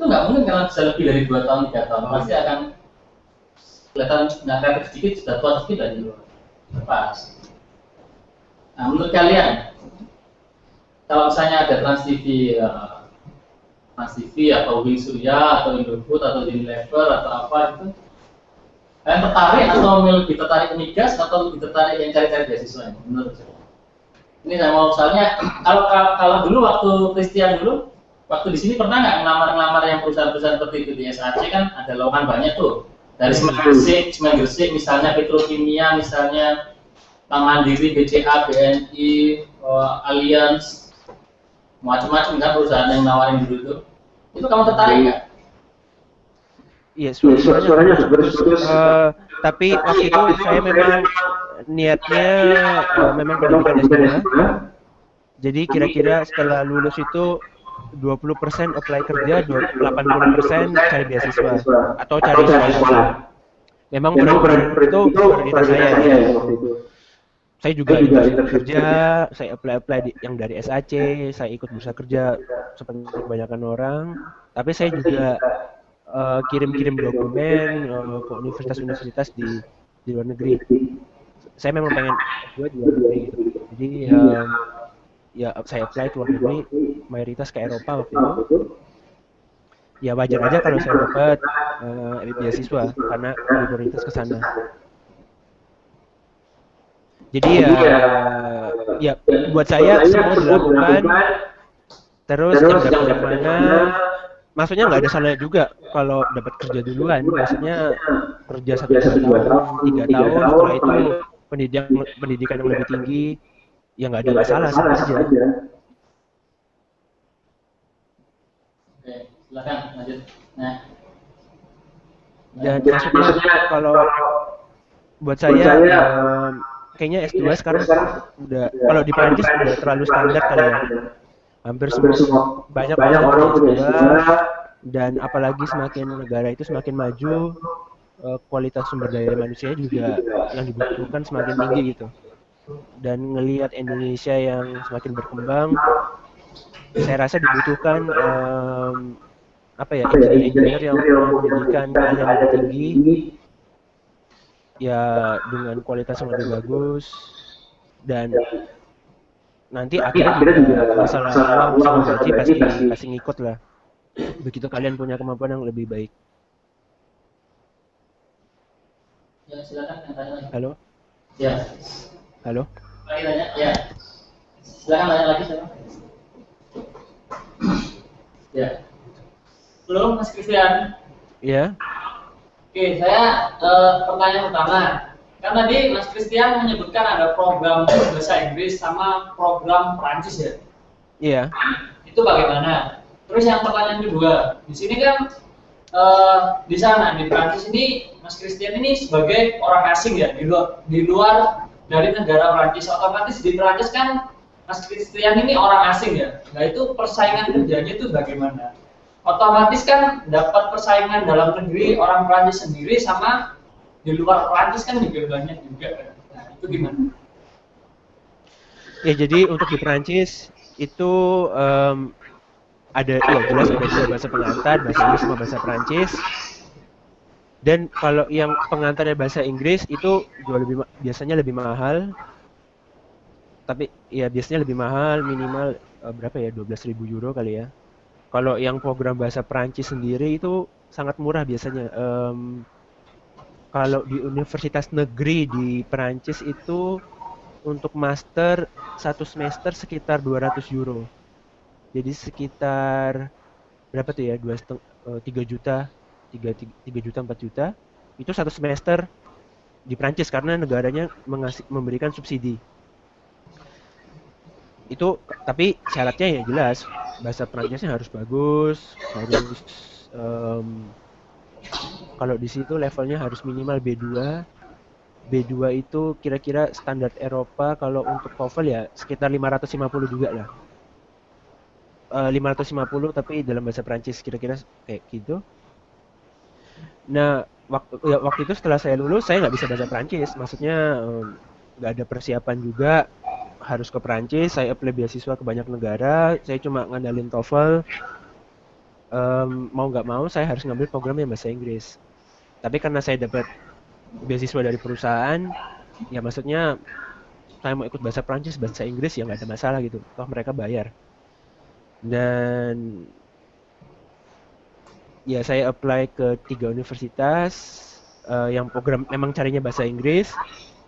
Speaker 1: nggak mungkin karena bisa lebih dari 2 tahun 3 tahun pasti akan kelihatan nggak kreatif sedikit sudah tua sedikit dari luar lepas. Nah menurut kalian kalau misalnya ada Trans TV atau Wing Surya atau Indofood atau Unilever atau apa itu, kalian tertarik atau lebih tertarik ke migas atau lebih tertarik yang cari-cari beasiswa ini? Menurut saya. Ini saya mau misalnya kalau dulu waktu Christian dulu, waktu di sini pernah nggak ngelamar yang perusahaan-perusahaan seperti itu di SAC kan ada lowongan banyak tuh dari Semen Gresik misalnya Petrokimia misalnya Bank Mandiri, BCA, BNI, Allianz macam-macam kan perusahaan yang nawarin dulu itu kamu tertarik nggak?
Speaker 2: Iya, suaranya putus. Tapi waktu itu saya memang niatnya memang pendidikan S2. Jadi kira-kira setelah lulus itu 20% apply kerja, 80% cari beasiswa atau cari sekolah. Memang benar itu prioritas saya ya. Saya juga ikut kerja, saya apply yang dari SAC, saya ikut bursa kerja seperti kebanyakan orang. Tapi saya juga kirim-kirim dokumen ke universitas-universitas di luar negeri. Saya memang pengen S2 di luar negeri gitu. Jadi ya saya apply ke luar negeri, mayoritas ke Eropa waktu itu. Ya wajar aja kalau saya dapat beasiswa karena prioritas ke sana. Jadi ya buat saya semua dilakukan, terus dapat mana, maksudnya nggak ada salahnya juga kalau dapat kerja duluan, maksudnya kerja 1 tahun, 3 tahun, setelah itu pendidikan yang lebih tinggi, ya nggak ada masalah sama aja.
Speaker 1: Oke, silakan lanjut. Nah,
Speaker 2: dan maksudnya kalau buat saya kayaknya S2 sekarang udah kalau di Prancis udah terlalu standar kali ya. Hampir semua banyak orang punya S2 dan apalagi semakin negara itu semakin maju, kualitas sumber daya manusia juga yang dibutuhkan semakin tinggi gitu. Dan ngelihat Indonesia yang semakin berkembang, saya rasa dibutuhkan engineer yang pendidikan yang lebih tinggi, ya dengan kualitas yang lebih bagus, dan nanti akhirnya juga masalah uang sama gaji pasti ngikut lah. Begitu kalian punya kemampuan yang lebih baik.
Speaker 1: Ya silakan yang tanya lagi.
Speaker 2: Halo.
Speaker 1: Ya.
Speaker 2: Halo.
Speaker 1: Lagi tanya. Ya. Silakan tanya lagi siapa? Ya. Halo Mas Christian.
Speaker 2: Iya.
Speaker 7: Oke, saya pertanyaan pertama. Kan tadi Mas Christian menyebutkan ada program bahasa Inggris sama program Perancis ya?
Speaker 2: Iya.
Speaker 7: Itu bagaimana? Terus yang pertanyaan kedua, di sini kan di sana di Perancis ini Mas Christian ini sebagai orang asing ya di luar dari negara Perancis, otomatis di Perancis kan Mas Christian ini orang asing ya. Nah itu persaingan kerjanya itu bagaimana? otomatis kan dapat persaingan dalam negeri orang Prancis sendiri sama di luar Prancis kan juga banyak juga. Nah, itu gimana?
Speaker 2: Ya jadi untuk di Perancis itu ada ya jelas ada dua bahasa pengantar, bahasa Inggris sama bahasa Perancis. Dan kalau yang pengantarnya bahasa Inggris itu biasanya lebih mahal. Tapi ya biasanya lebih mahal, minimal berapa ya, 12.000 euro kali ya. Kalau yang program bahasa Perancis sendiri itu sangat murah biasanya. Kalau di universitas negeri di Perancis itu untuk master satu semester sekitar 200 euro. Jadi sekitar berapa tuh ya, 3 juta, 3 juta, 4 juta. Itu satu semester di Perancis karena negaranya memberikan subsidi. Itu tapi syaratnya ya jelas bahasa Perancisnya harus bagus, harus kalau di situ levelnya harus minimal B2. B2 itu kira-kira standar Eropa, kalau untuk TOEFL ya sekitar 550 juga lah. 550 tapi dalam bahasa Perancis kira-kira kayak gitu. Nah, waktu itu setelah saya lulus saya nggak bisa bahasa Perancis, maksudnya nggak ada persiapan juga. Harus ke Perancis, saya apply beasiswa ke banyak negara, saya cuma ngandalin TOEFL. Mau nggak mau saya harus ngambil program yang bahasa Inggris. Tapi karena saya dapat beasiswa dari perusahaan, ya maksudnya saya mau ikut bahasa Perancis, bahasa Inggris ya nggak ada masalah gitu, toh mereka bayar. Dan ya saya apply ke 3 universitas yang program memang carinya bahasa Inggris,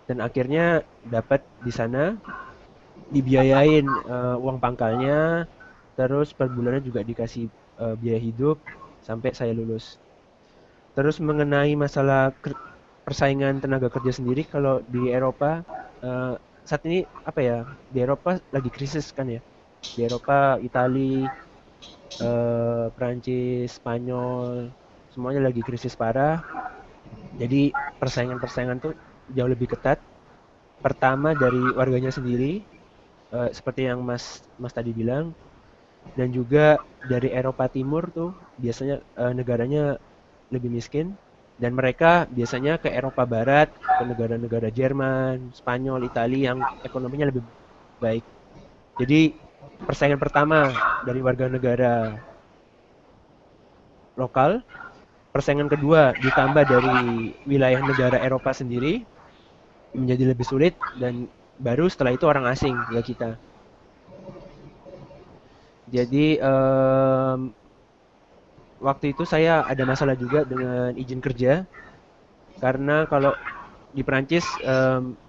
Speaker 2: dan akhirnya dapat di sana. Dibiayain uang pangkalnya, terus per bulannya juga dikasih biaya hidup sampai saya lulus. Terus mengenai masalah persaingan tenaga kerja sendiri, kalau di Eropa saat ini apa ya, di Eropa lagi krisis kan ya, di Eropa, Italia, Prancis, Spanyol, semuanya lagi krisis parah. Jadi persaingan tuh jauh lebih ketat. Pertama dari warganya sendiri, seperti yang Mas tadi bilang, dan juga dari Eropa Timur tuh biasanya negaranya lebih miskin, dan mereka biasanya ke Eropa Barat, ke negara-negara Jerman, Spanyol, Italia yang ekonominya lebih baik. Jadi persaingan pertama dari warga negara lokal, persaingan kedua ditambah dari wilayah negara Eropa sendiri menjadi lebih sulit, dan baru setelah itu orang asing ya kita. Jadi waktu itu saya ada masalah juga dengan izin kerja, karena kalau di Perancis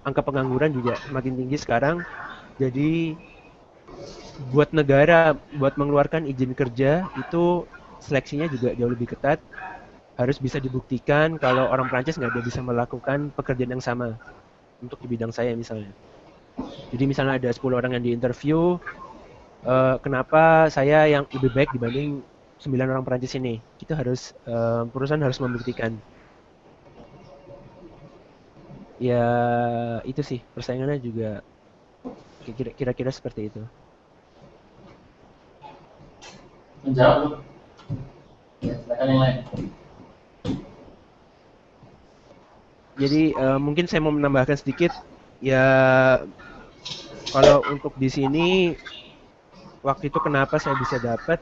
Speaker 2: angka pengangguran juga makin tinggi sekarang. Jadi buat negara buat mengeluarkan izin kerja itu seleksinya juga jauh lebih ketat. Harus bisa dibuktikan kalau orang Perancis nggak bisa melakukan pekerjaan yang sama untuk di bidang saya misalnya. Jadi misalnya ada 10 orang yang diinterview, kenapa saya yang lebih baik dibanding 9 orang Perancis ini? Itu harus perusahaan harus membuktikan. Ya itu sih persaingannya juga kira-kira seperti itu.
Speaker 1: Menjawab. Ya, silakan yang lain.
Speaker 2: Jadi mungkin saya mau menambahkan sedikit ya. Kalau untuk di sini waktu itu kenapa saya bisa dapat,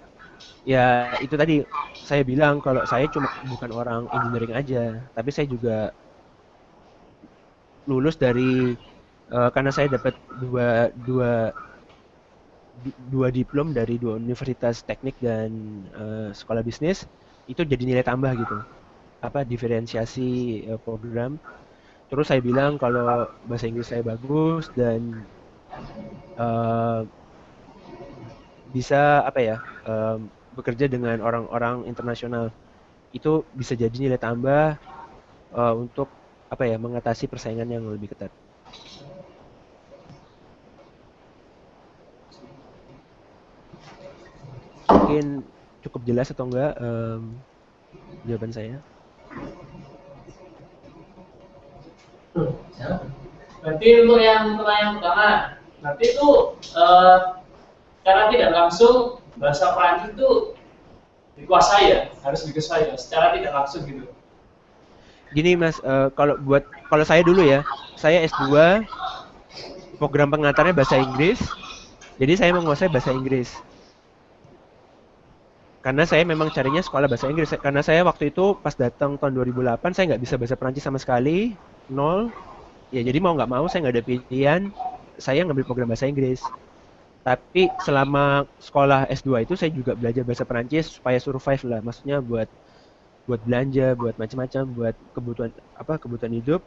Speaker 2: ya itu tadi saya bilang kalau saya cuma bukan orang engineering aja, tapi saya juga lulus dari karena saya dapat dua diplom dari 2 universitas teknik dan sekolah bisnis, itu jadi nilai tambah gitu, apa diferensiasi program. Terus saya bilang kalau bahasa Inggris saya bagus dan bisa apa ya, bekerja dengan orang-orang internasional, itu bisa jadi nilai tambah untuk apa ya, mengatasi persaingan yang lebih ketat. Mungkin cukup jelas atau enggak jawaban saya?
Speaker 7: Berarti untuk yang pertanyaan pertama, berarti itu secara tidak langsung bahasa Prancis itu dikuasai ya, harus dikuasai ya, secara tidak langsung gitu.
Speaker 2: Gini Mas, kalau saya dulu ya, saya S2 program pengantarnya bahasa Inggris, jadi saya menguasai bahasa Inggris. Karena saya memang carinya sekolah bahasa Inggris, karena saya waktu itu pas datang tahun 2008 saya nggak bisa bahasa Perancis sama sekali, nol. Ya jadi mau nggak mau saya nggak ada pilihan, saya ngambil program bahasa Inggris. Tapi selama sekolah S2 itu saya juga belajar bahasa Perancis supaya survive lah, maksudnya buat belanja, buat macam-macam, buat kebutuhan hidup.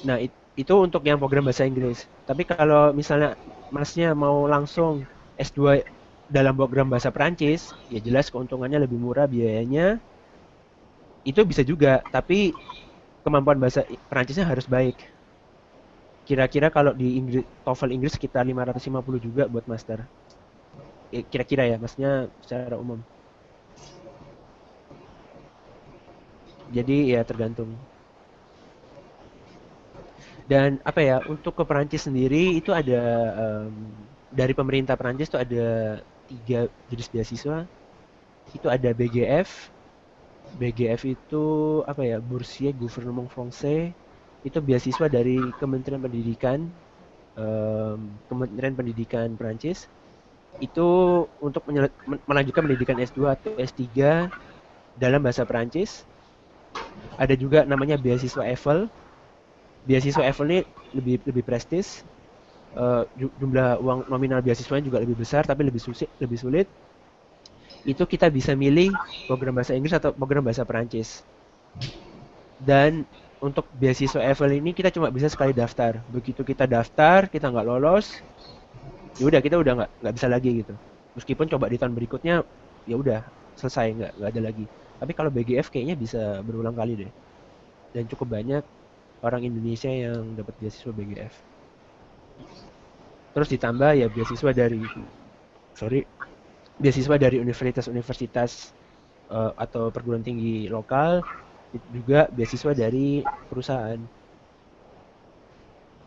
Speaker 2: Nah, itu untuk yang program bahasa Inggris. Tapi kalau misalnya Masnya mau langsung S2 dalam program bahasa Perancis, ya jelas keuntungannya lebih murah, biayanya itu bisa juga, tapi kemampuan bahasa Perancisnya harus baik. Kira-kira kalau di TOEFL Inggris sekitar 550 juga buat master. Kira-kira ya, maksudnya secara umum. Jadi ya tergantung. Dan apa ya, untuk ke Perancis sendiri itu ada dari pemerintah Perancis itu ada 3 jenis beasiswa. Itu ada BGF. BGF itu apa ya, Boursier Gouvernement Français. Itu beasiswa dari Kementerian Pendidikan Perancis. Itu untuk melanjutkan pendidikan S2 atau S3 dalam bahasa Perancis. Ada juga namanya beasiswa EIFL. Beasiswa EIFL ini lebih prestis. Jumlah uang nominal beasiswanya juga lebih besar, tapi lebih sulit. Itu kita bisa milih program bahasa Inggris atau program bahasa Perancis. Dan untuk beasiswa EIFL ini kita cuma bisa sekali daftar. Begitu kita daftar, kita nggak lolos, ya udah kita udah nggak bisa lagi gitu. Meskipun coba di tahun berikutnya, ya udah selesai, nggak ada lagi. Tapi kalau BGF kayaknya bisa berulang kali deh. Dan cukup banyak orang Indonesia yang dapat beasiswa BGF. Terus ditambah ya beasiswa dari universitas-universitas atau perguruan tinggi lokal, juga beasiswa dari perusahaan.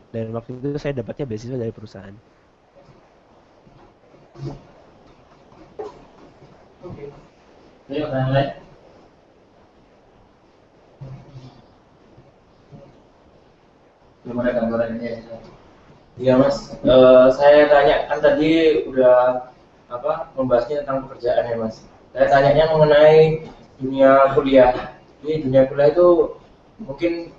Speaker 2: Dan waktu itu saya dapatnya beasiswa dari perusahaan.
Speaker 1: Oke. Ayo, yang lain. Belum ada gambaran ini ya.
Speaker 3: Iya Mas, saya tanya kan tadi udah membahasnya tentang pekerjaan ya Mas. Saya tanyanya mengenai dunia kuliah. Di dunia kuliah itu mungkin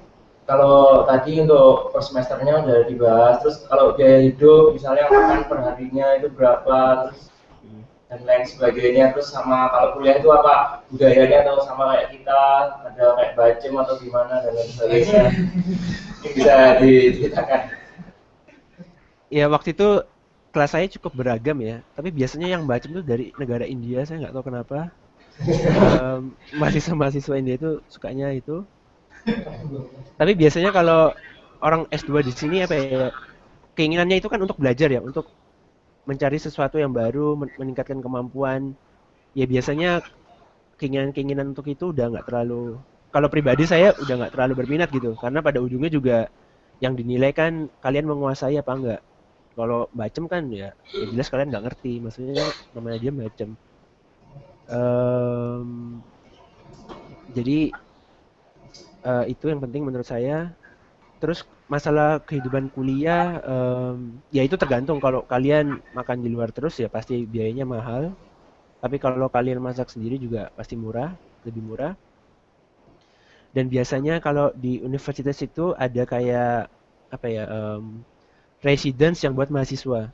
Speaker 3: kalau tadi untuk per semesternya udah dibahas, terus kalau biaya hidup misalnya makan per harinya itu berapa, terus dan lain sebagainya, terus sama kalau kuliah itu apa budayanya atau sama kayak kita ada kayak bacem atau gimana dan lain sebagainya. Ini bisa diceritakan.
Speaker 2: Ya waktu itu kelas saya cukup beragam ya, tapi biasanya yang bacem tuh dari negara India, saya nggak tahu kenapa. Mahasiswa India itu sukanya itu. Tapi biasanya kalau orang S2 di sini apa ya, keinginannya itu kan untuk belajar ya, untuk mencari sesuatu yang baru, meningkatkan kemampuan. Ya biasanya keinginan untuk itu udah nggak terlalu, kalau pribadi saya udah nggak terlalu berminat gitu, karena pada ujungnya juga yang dinilai kan kalian menguasai apa enggak. Kalau bacem kan ya jelas kalian nggak ngerti, maksudnya namanya dia bacem. Jadi itu yang penting menurut saya. Terus masalah kehidupan kuliah, ya itu tergantung. Kalau kalian makan di luar terus ya pasti biayanya mahal. Tapi kalau kalian masak sendiri juga pasti murah, lebih murah. Dan biasanya kalau di universitas itu ada kayak apa ya, residence yang buat mahasiswa.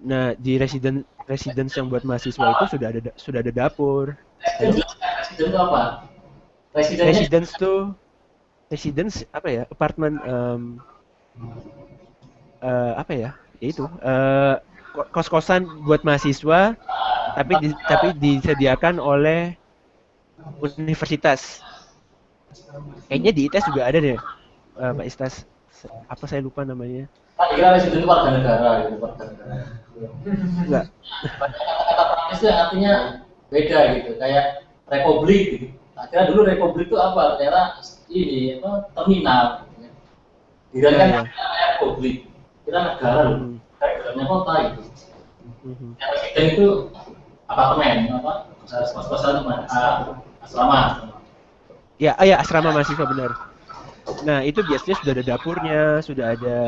Speaker 2: Nah di residence yang buat mahasiswa itu sudah ada dapur.
Speaker 1: Residence itu apa?
Speaker 2: Residence apa ya, apartemen apa ya, yaitu kos-kosan buat mahasiswa, tapi disediakan oleh universitas. Kayaknya di ITS juga ada deh, Pak Istas, apa saya lupa namanya.
Speaker 1: Kira resident itu warga negara gitu, warga negara.
Speaker 2: Enggak.
Speaker 1: Kata Prancis itu artinya beda gitu, kayak republik gitu. Akhirnya dulu republik itu apa? Ternyata ini apa, terminal. Gitu. Kan republik, kita negara loh, kayak kota gitu. Yang residen itu apartemen, apa? kos-kosan teman asrama.
Speaker 2: Ya, asrama mahasiswa benar. Nah, itu biasanya sudah ada dapurnya, sudah ada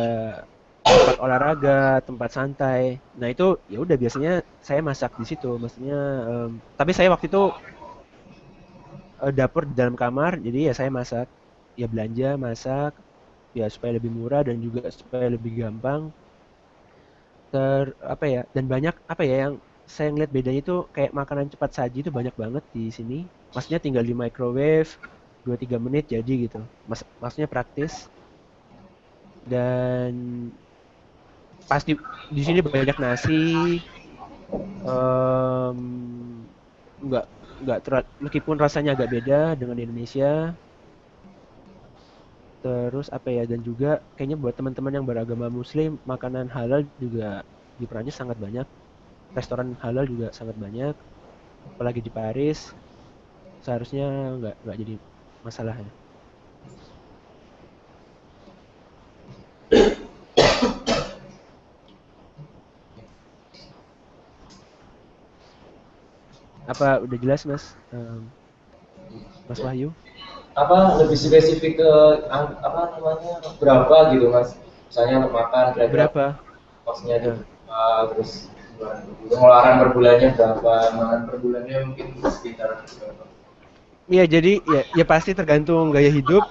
Speaker 2: tempat olahraga, tempat santai. Nah, itu ya udah biasanya saya masak di situ. Maksudnya tapi saya waktu itu dapur di dalam kamar, jadi ya saya masak. Ya belanja, masak ya supaya lebih murah dan juga supaya lebih gampang. Dan banyak yang saya ngeliat bedanya itu kayak makanan cepat saji itu banyak banget di sini. Maksudnya tinggal di microwave 2-3 menit jadi gitu. Maksudnya praktis. Dan pasti di sini banyak nasi. Meskipun rasanya agak beda dengan di Indonesia. Terus dan juga kayaknya buat teman-teman yang beragama muslim, makanan halal juga di Perancis sangat banyak. Restoran halal juga sangat banyak. Apalagi di Paris. Seharusnya nggak jadi masalah ya. Apa udah jelas Mas? Mas Wahyu?
Speaker 3: Apa lebih spesifik ke berapa gitu Mas? Misalnya untuk makan kira-kira
Speaker 2: Berapa?
Speaker 3: kosnya terus pengeluaran per bulannya berapa? Makan per bulannya mungkin sekitar berapa?
Speaker 2: Iya, jadi ya pasti tergantung gaya hidup.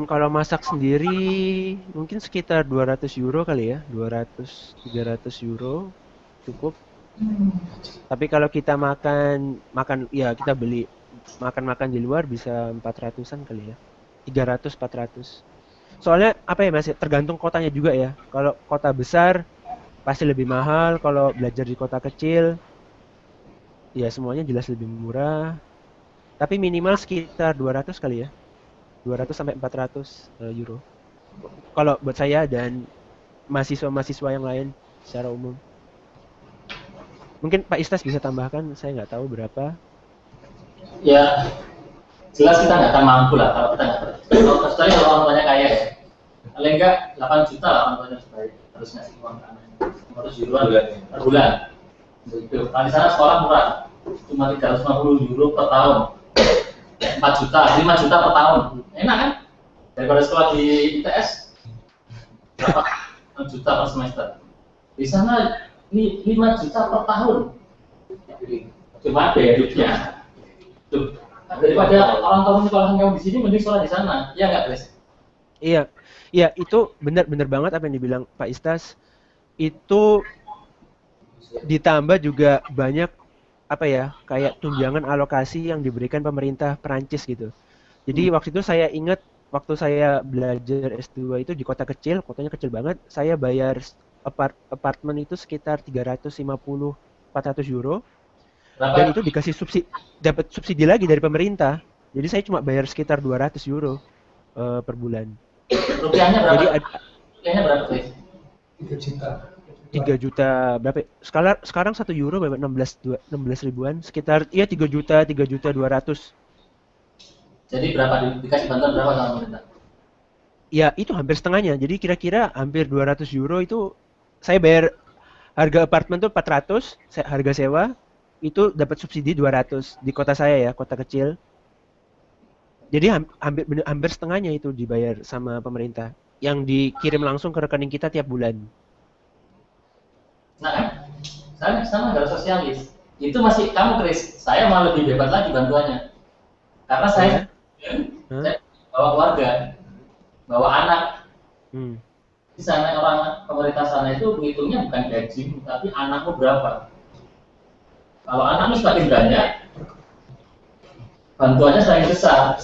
Speaker 2: Kalau masak sendiri mungkin sekitar 200 euro kali ya, 200-300 euro cukup. Tapi kalau kita makan ya kita beli makan di luar bisa 400-an kali ya, 300-400. Soalnya Mas, tergantung kotanya juga ya. Kalau kota besar pasti lebih mahal, kalau belajar di kota kecil ya semuanya jelas lebih murah. Tapi minimal sekitar 200 kali ya. 200-400 euro. Kalau buat saya dan mahasiswa-mahasiswa yang lain secara umum. Mungkin Pak Istas bisa tambahkan, saya nggak tahu berapa.
Speaker 1: Ya, jelas kita nggak akan mampu lah kalau kita nggak kecuali kalau orang tuanya kaya ya. Paling enggak 8 juta lah orang tuanya harus ngasih uang ke anaknya. 500 euro per bulan. Begitu. Kalau di sana sekolah murah, cuma 350 euro per tahun. 4 juta, 5 juta per tahun. Enak kan? Daripada sekolah di ITS berapa? 6 juta per semester. Di sana 5 juta per tahun. Cuma ada hidupnya. Tuh. Daripada orang tua sekolah kamu di sini, mending sekolah di sana. Iya nggak, Chris?
Speaker 2: Iya, itu benar banget apa yang dibilang Pak Istas. Itu ditambah juga banyak kayak tunjangan alokasi yang diberikan pemerintah Perancis gitu. Jadi waktu itu saya ingat waktu saya belajar S2 itu di kota kecil, kotanya kecil banget, saya bayar apartemen itu sekitar 350-400 euro. Dan itu dikasih dapat subsidi lagi dari pemerintah. Jadi saya cuma bayar sekitar 200 euro per bulan.
Speaker 1: Rupiahnya berapa?
Speaker 2: Jadi
Speaker 1: rupiahnya berapa, Chris?
Speaker 6: 3 juta.
Speaker 2: 3 juta berapa? Sekarang 1 euro berapa? 16 ribuan, sekitar 3 juta 200.
Speaker 1: Jadi berapa dikasih bantuan berapa sama pemerintah?
Speaker 2: Ya, itu hampir setengahnya. Jadi kira-kira hampir 200 euro itu saya bayar harga apartemen tuh 400, harga sewa itu dapat subsidi 200 di kota saya ya, kota kecil. Jadi hampir setengahnya itu dibayar sama pemerintah yang dikirim langsung ke rekening kita tiap bulan.
Speaker 1: Nah, saya sama negara sosialis. Itu masih kamu, Chris. Saya malah lebih hebat lagi bantuannya. Karena saya bawa keluarga, bawa anak. Di sana orang pemerintah sana itu menghitungnya bukan gaji, tapi anakmu berapa. Kalau anakmu semakin banyak, bantuannya semakin besar.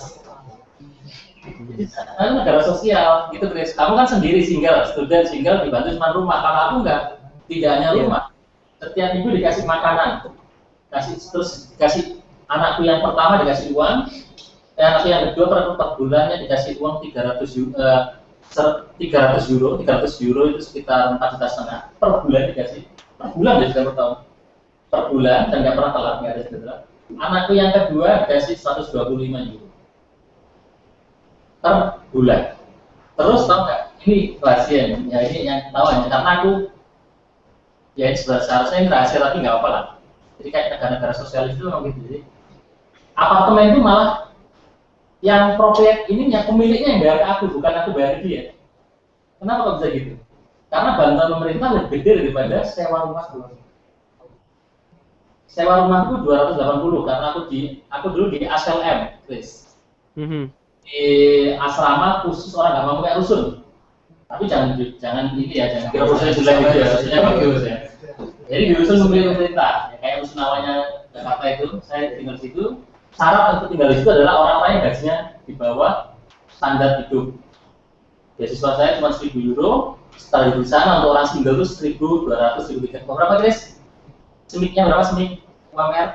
Speaker 1: Jadi negara sosial, gitu Chris. Kamu kan sendiri single, student single dibantu cuma rumah. Kalau aku enggak, tidak hanya rumah. Setiap minggu dikasih makanan, terus dikasih anakku yang pertama dikasih uang, anakku yang kedua per bulannya dikasih uang 300 euro itu sekitar 4,5 juta per bulan dikasih. Per bulan dia sudah bertahun. Per bulan dan nggak pernah telat, nggak ada cedera. Anakku yang kedua dikasih 125 euro per bulan. Terus tau nggak? Ini rahasia, ya ini yang tahu aja karena aku ya seharusnya ini rahasia tapi nggak apa-apa lah. Jadi kayak negara-negara sosialis itu memang gitu. Jadi apartemen itu malah yang proyek ininya pemiliknya yang bayar ke aku, bukan aku bayar ke dia. Kenapa kok bisa gitu? Karena bantuan pemerintah lebih gede daripada sewa rumahku. Sewa rumahku 280 karena aku dulu di ASLM, Chris. Di asrama khusus orang nggak mau pakai rusun. Tapi jangan ini ya, jangan kira rusunnya jelek gitu ya, rusunnya bagus ya. Jadi di rusun memilih pemerintah, ya, kayak rusun namanya Jakarta itu, saya tinggal di situ. Syarat untuk tinggal di situ adalah orang-orang yang gajinya di bawah standar hidup. Beasiswa saya cuma 1.000 euro, setelah di sana untuk orang single itu 1.200, 1.300. Berapa Chris? Semiknya berapa semik? UMR?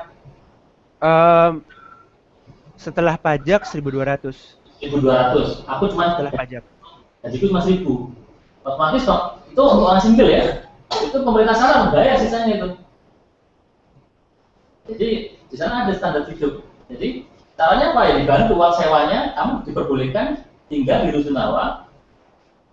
Speaker 2: Setelah pajak 1.200.
Speaker 1: 1.200. Aku cuma
Speaker 2: Setelah pajak.
Speaker 1: Gajiku cuma 1.000. Otomatis kok itu untuk orang single ya. Itu pemerintah sana membayar sisanya itu. Jadi di sana ada standar hidup. Jadi caranya apa ya? Dibantu uang sewanya, kamu diperbolehkan tinggal di Rusunawa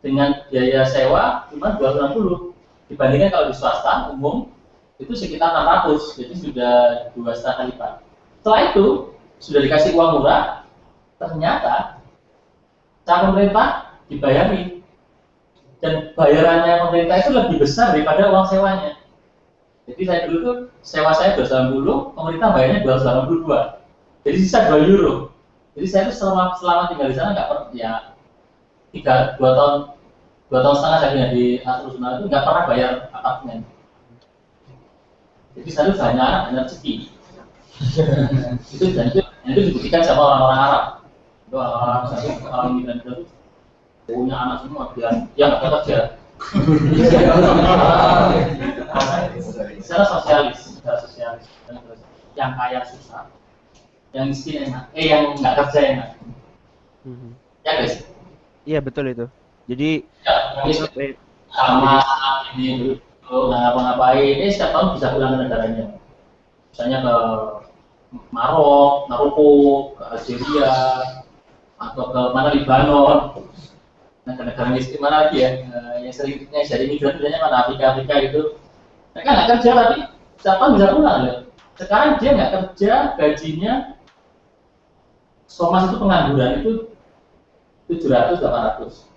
Speaker 1: dengan biaya sewa cuma 260. Dibandingkan kalau di swasta umum itu sekitar 600, jadi sudah 2,5 kali lipat. Setelah itu sudah dikasih uang murah, ternyata cara pemerintah dibayari dan bayarannya pemerintah itu lebih besar daripada uang sewanya. Jadi saya dulu tuh sewa saya 280, pemerintah bayarnya 282. Jadi sisa 2 euro. Jadi saya tuh selama tinggal di sana nggak pernah ya 2 tahun setengah saya tinggal di Rusunawa itu nggak pernah bayar apartemen. Jadi saya tuh hanya rezeki. itu dibuktikan sama orang-orang Arab. Itu orang migran itu punya anak semua dia yang nggak kerja. Secara sosialis. Yang kaya susah, yang miskin enak, yang nggak kerja enak. Ya guys.
Speaker 2: Iya betul itu. Jadi
Speaker 1: ya, sama ini dulu nggak ngapa-ngapain, setiap tahun bisa pulang ke negaranya. Misalnya ke Maroko, ke Algeria, atau ke mana Libanon. Negara-negara miskin mana lagi ya, yang sering jadi migran biasanya mana Afrika itu. Mereka nggak kerja tapi setiap tahun bisa pulang ya. Sekarang dia nggak kerja, gajinya Somas itu pengangguran itu 700-800.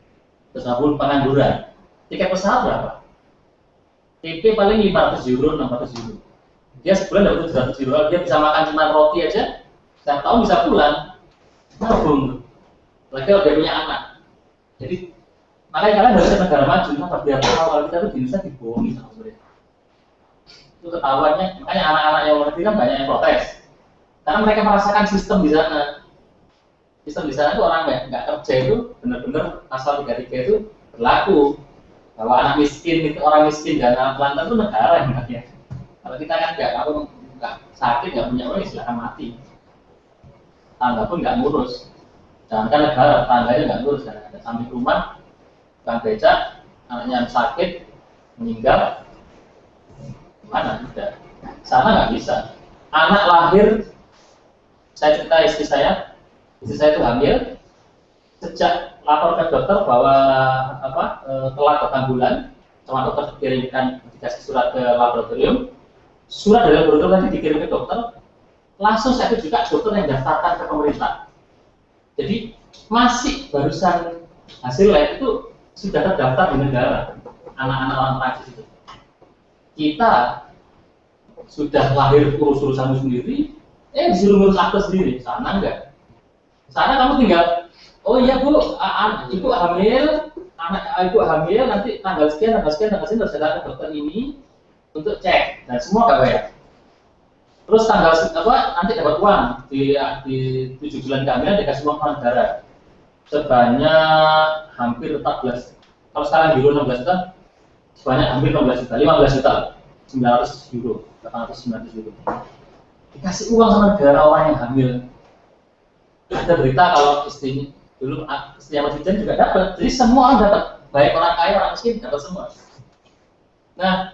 Speaker 1: Terus pengangguran. Tiket pesawat berapa? TP paling 500 euro, 600 euro. Dia sebulan dapat 700 euro. Dia bisa makan cuma roti aja, setiap tahun bisa pulang. Nabung. Lagi kalau dia punya anak. Jadi makanya kalian harus negara maju, kenapa biar tahu kalau kita tuh di Indonesia dibohongi sama mereka. Itu ketahuannya, makanya anak-anak yang ngerti kan banyak yang protes. Karena mereka merasakan sistem di sana. Sistem di sana itu orang nggak kerja itu benar-benar pasal 33 itu berlaku. Bahwa anak miskin itu orang miskin dan anak lantar itu negara yang ya. Kalau kita kan kamu nggak sakit nggak punya uang silakan mati. Tangga pun nggak ngurus. Jangankan negara, tangganya nggak ngurus kan ada samping rumah, tukang becak, anaknya sakit, meninggal, gimana? Tidak. Sana nggak bisa. Anak lahir, saya cerita istri saya itu hamil, sejak lapor ke dokter bahwa telat datang bulan, sama dokter dikirimkan dikasih surat ke laboratorium, surat dari laboratorium tadi dikirim ke dokter, langsung saya juga dokter yang daftarkan ke pemerintah. Jadi masih barusan hasil lab itu sudah terdaftar di negara anak-anak orang Prancis itu. Kita sudah lahir urus-urusan sendiri, disuruh ngurus akte sendiri. Sana enggak. Sana kamu tinggal, oh iya bu, ibu hamil, ibu hamil nanti tanggal sekian harus datang ke dokter ini untuk cek dan semua nggak bayar. Terus tanggal nanti dapat uang di 7 bulan kehamilan dikasih uang negara sebanyak hampir 14. Kalau sekarang euro 16 juta, sebanyak hampir 15 juta, 900 euro, 800-900 euro. Dikasih uang sama negara orang yang hamil. Ada berita kalau istri yang presiden juga dapat. Jadi semua orang dapat, baik orang kaya orang miskin dapat semua. Nah,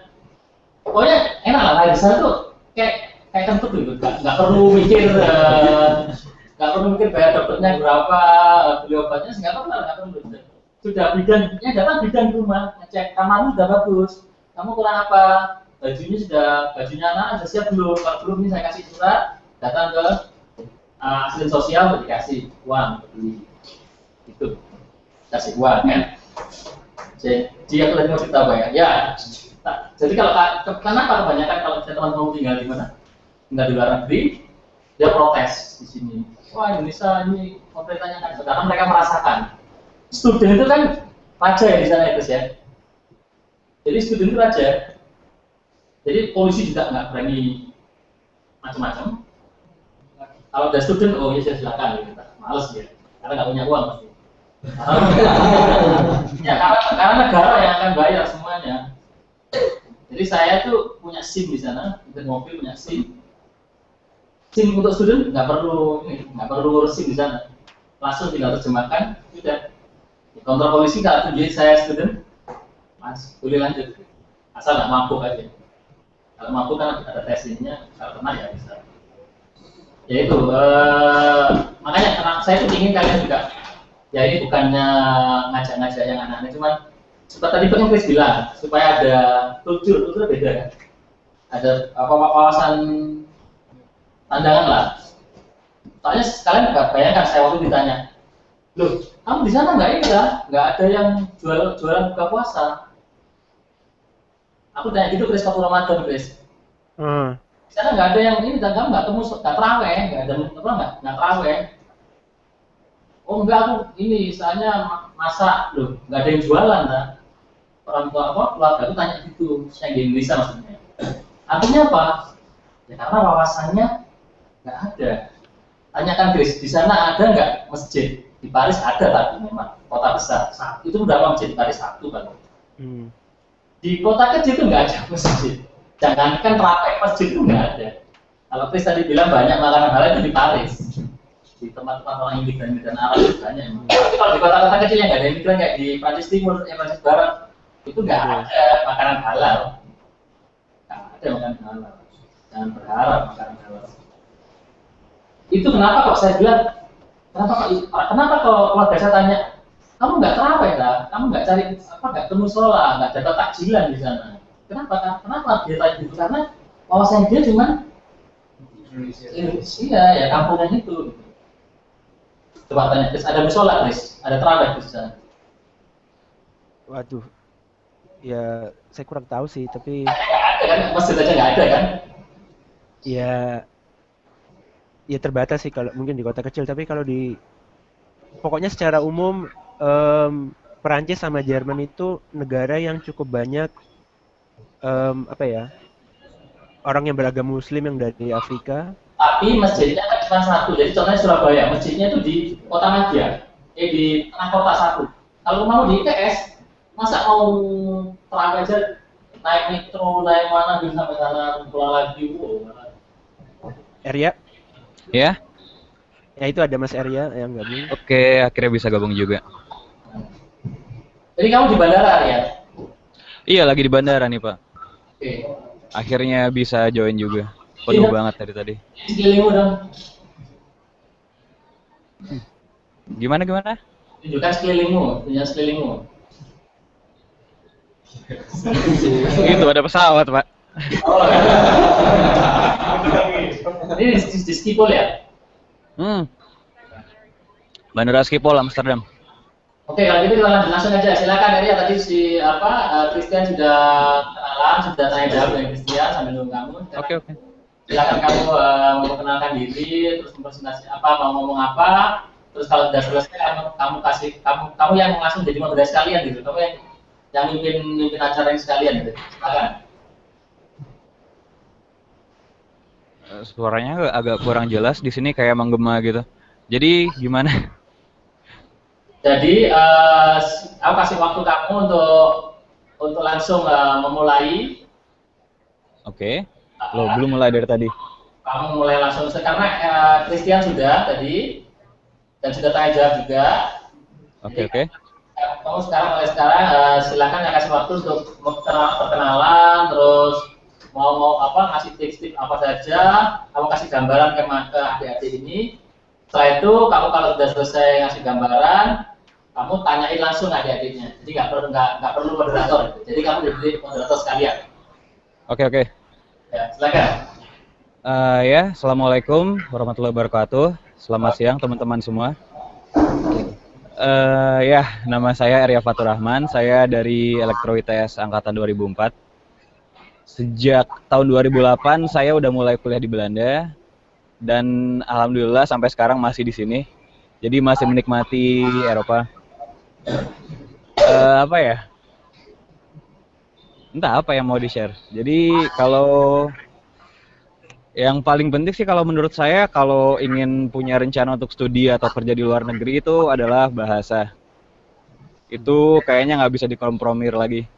Speaker 1: pokoknya enak lah di sana tuh kayak kentut gitu, nggak perlu mikir bayar dokternya berapa, beli obatnya nggak perlu. Sudah bidannya datang bidan di rumah, ngecek kamarmu sudah bagus, kamu kurang apa, bajunya anak sudah siap belum? Kalau belum nih saya kasih surat, datang ke asisten sosial dikasih uang beli itu, kasih uang kan. Jadi aku tadi mau cerita apa ya? Ya, jadi kalau kenapa kebanyakan kalau teman-teman tinggal di mana? Tinggal di luar negeri, dia protes di sini. Wah Indonesia ini pemerintahnya kan, karena mereka merasakan studen itu kan raja ya di sana ya, ya. Jadi studen itu raja. Jadi polisi juga nggak berani macam-macam. Kalau ada student, oh ya silakan, gitu. Males ya, karena nggak punya uang pasti. Ya karena negara yang akan bayar semuanya. Jadi saya tuh punya SIM di sana, untuk mobil punya SIM. SIM untuk student nggak perlu ngurus SIM di sana, langsung tinggal terjemahkan, sudah. Di kontrol polisi kalau tunjukin saya student, mas boleh lanjut, asal nggak mabuk aja. Kalau mampu kan ada tesnya, kalau pernah ya bisa. Ya itu, makanya karena saya tuh ingin kalian juga, ya ini bukannya ngajak-ngajak yang anak-anak, cuman seperti tadi Pak Chris bilang, supaya ada kultur beda kan. Ada wawasan pandangan lah. Soalnya kalian nggak bayangkan saya waktu ditanya, loh kamu di sana nggak ada yang jualan buka puasa. Aku tanya gitu Chris waktu Ramadan Chris. Di sana nggak ada yang ini, dan kamu nggak terawih, nggak ada nggak terawih. Oh enggak, aku ini misalnya masak, loh nggak ada yang jualan lah. Orang tua keluarga aku tanya gitu, yang di Indonesia maksudnya. Artinya apa? Ya karena wawasannya nggak ada. Tanyakan Chris, di sana ada nggak masjid? Di Paris ada tapi memang kota besar. Itu berapa masjid di Paris? Satu kan. Di kota kecil itu nggak ada masjid. Jangankan praktek masjid itu nggak ada. Kalau Chris tadi bilang banyak makanan halal itu di Paris, di tempat-tempat orang imigran Arab itu banyak. Tapi kalau di kota-kota kecil yang nggak ada imigran kayak di Prancis Timur, Prancis Barat, itu nggak ada makanan halal. Nggak ada makanan halal. Jangan berharap makanan halal. Itu kenapa kok saya bilang, kenapa kalau keluarga saya tanya, kamu nggak terawih lah, kamu nggak cari nggak temu sholat, nggak dapat takjilan di sana. Kenapa dia tanya gitu? Karena wawasan dia cuma Indonesia, ya kampungan itu. Coba tanya, Chris, ada musola, Chris, ada terawih di sana?
Speaker 2: Waduh, ya saya kurang tahu sih, tapi
Speaker 1: ada kan, masjid aja nggak ada kan?
Speaker 2: Ya terbatas sih kalau mungkin di kota kecil, tapi kalau pokoknya secara umum Perancis sama Jerman itu negara yang cukup banyak orang yang beragama Muslim yang dari Afrika.
Speaker 1: Tapi masjidnya kan cuma satu, jadi contohnya Surabaya, masjidnya itu di kota Madia, di tengah kota satu. Kalau mau di ITS, masa mau terawih aja naik metro, naik mana bisa sampai sana, pulang lagi,
Speaker 2: Arya?
Speaker 10: Ya?
Speaker 2: Ya itu ada Mas Arya yang gabung.
Speaker 10: Oke, akhirnya bisa gabung juga.
Speaker 1: Jadi kamu di bandara ya?
Speaker 10: Iya, lagi di bandara nih Pak.
Speaker 1: Oke.
Speaker 10: Akhirnya bisa join juga. Penuh banget dari tadi.
Speaker 1: Sekelilingmu dong.
Speaker 10: Gimana?
Speaker 1: Tunjukkan sekelilingmu, tunjukkan sekelilingmu.
Speaker 10: Itu ada pesawat Pak.
Speaker 1: Oh, ini di Schiphol ya?
Speaker 10: Bandara Schiphol Amsterdam.
Speaker 1: Oke, kalau gitu kita langsung aja. Silakan Arya, tadi Christian sudah kenalan, sudah tanya jawab dengan Christian sambil nunggu kamu.
Speaker 10: Oke.
Speaker 1: Silakan kamu memperkenalkan diri, terus presentasi mau ngomong apa, terus kalau sudah selesai kamu yang langsung jadi moderasi sekalian gitu. Kamu yang mimpin acara ini sekalian gitu. Silakan.
Speaker 10: Suaranya agak kurang jelas di sini, kayak menggema gitu. Jadi gimana?
Speaker 1: Jadi aku kasih waktu kamu untuk langsung memulai.
Speaker 10: Oke. Lo belum mulai dari tadi.
Speaker 1: Kamu mulai langsung karena Christian sudah tadi dan sudah tanya jawab juga.
Speaker 10: Oke.
Speaker 1: Kamu mulai sekarang silakan saya kasih waktu untuk perkenalan, terus mau ngasih tips-tips apa saja, kamu kasih gambaran ke adik-adik ini. Setelah itu kamu kalau sudah selesai ngasih gambaran, kamu tanyain langsung adik-adiknya. Jadi nggak perlu moderator. Jadi kamu jadi moderator sekalian.
Speaker 10: Oke, oke.
Speaker 1: Ya, silakan.
Speaker 10: Ya, Assalamualaikum warahmatullahi wabarakatuh. Selamat siang teman-teman semua. Ya, nama saya Arya Fatur Rahman. Saya dari Elektro ITS Angkatan 2004. Sejak tahun 2008 saya udah mulai kuliah di Belanda. Dan alhamdulillah sampai sekarang masih di sini. Jadi masih menikmati Eropa. Apa ya? Entah apa yang mau di-share. Jadi kalau yang paling penting sih kalau menurut saya kalau ingin punya rencana untuk studi atau kerja di luar negeri itu adalah bahasa. Itu kayaknya nggak bisa dikompromir lagi.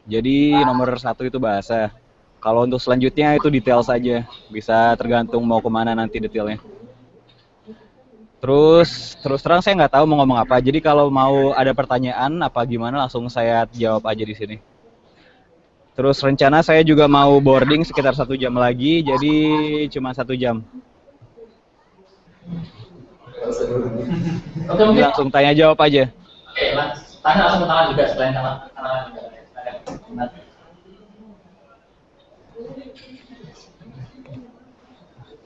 Speaker 10: Jadi nomor satu itu bahasa. Kalau untuk selanjutnya itu detail saja. Bisa tergantung mau kemana nanti detailnya. Terus terang saya nggak tahu mau ngomong apa. Jadi kalau mau ada pertanyaan apa gimana langsung saya jawab aja di sini. Terus rencana saya juga mau boarding sekitar 1 jam lagi, jadi cuma 1 jam.
Speaker 1: Oke, mungkin
Speaker 10: Langsung tanya jawab aja.
Speaker 1: oke, tanya langsung ke tangan juga selain tangan juga. Silakan.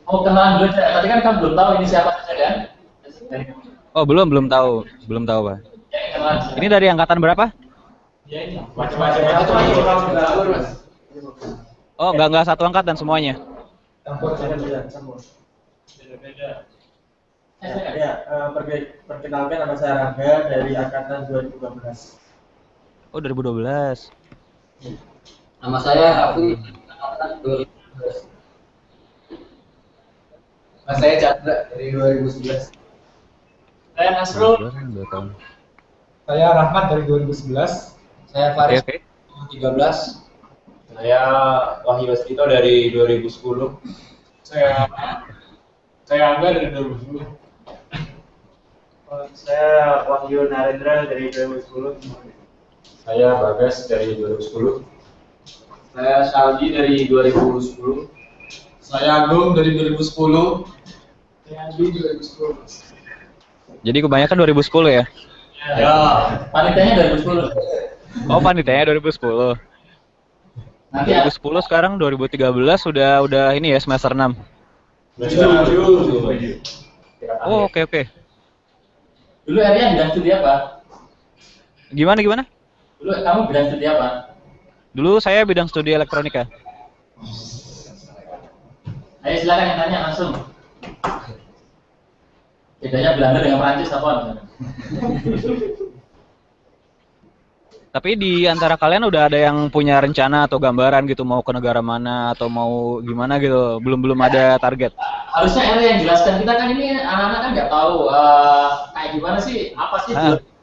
Speaker 1: Oh, kenalan dulu. Tadi kan kamu belum tahu ini siapa saja kan?
Speaker 10: Oh, belum tahu, Pak.
Speaker 1: Ya, kenalan.
Speaker 10: Ini dari angkatan berapa?
Speaker 1: Ya, ini.
Speaker 8: Macam-macam.
Speaker 10: Oh, nggak satu angkatan semuanya.
Speaker 8: Beda-beda. Ya, perkenalkan nama saya Rangga dari angkatan 2012.
Speaker 10: Oh, 2012.
Speaker 5: Nama saya Raffi, angkatan 2012. Nama saya Chandra dari 2011.
Speaker 7: Saya Nasrul.
Speaker 10: 2 tahun.
Speaker 6: Saya Rahmat dari 2011.
Speaker 5: Saya Faris
Speaker 10: Oke.
Speaker 5: 2013.
Speaker 3: Saya Wahyu Waskito dari 2010.
Speaker 4: Saya Angga dari 2010.
Speaker 8: Saya Wahyu Narendra dari 2010.
Speaker 9: Saya Bagas dari 2010.
Speaker 3: Saya Saldi dari 2010.
Speaker 4: Saya Agung dari 2010. Saya Andi 2010.
Speaker 10: Jadi kebanyakan 2010 ya?
Speaker 1: Ya, panitianya 2010.
Speaker 10: Oh, panitianya 2010.
Speaker 1: Nanti ada
Speaker 10: 2010 sekarang 2013 sudah ini ya semester 6. Oh, oke.
Speaker 1: dulu Arya bidang studi apa?
Speaker 10: Gimana?
Speaker 1: Dulu kamu bidang studi apa?
Speaker 10: Dulu saya bidang studi elektronika.
Speaker 1: Ayo silakan yang tanya langsung. Bedanya Belanda dengan Prancis apa?
Speaker 10: Tapi di antara kalian udah ada yang punya rencana atau gambaran gitu mau ke negara mana atau mau gimana gitu? Belum ada target.
Speaker 1: Harusnya Arya yang jelaskan, kita kan ini anak-anak kan nggak tahu kayak gimana sih, apa sih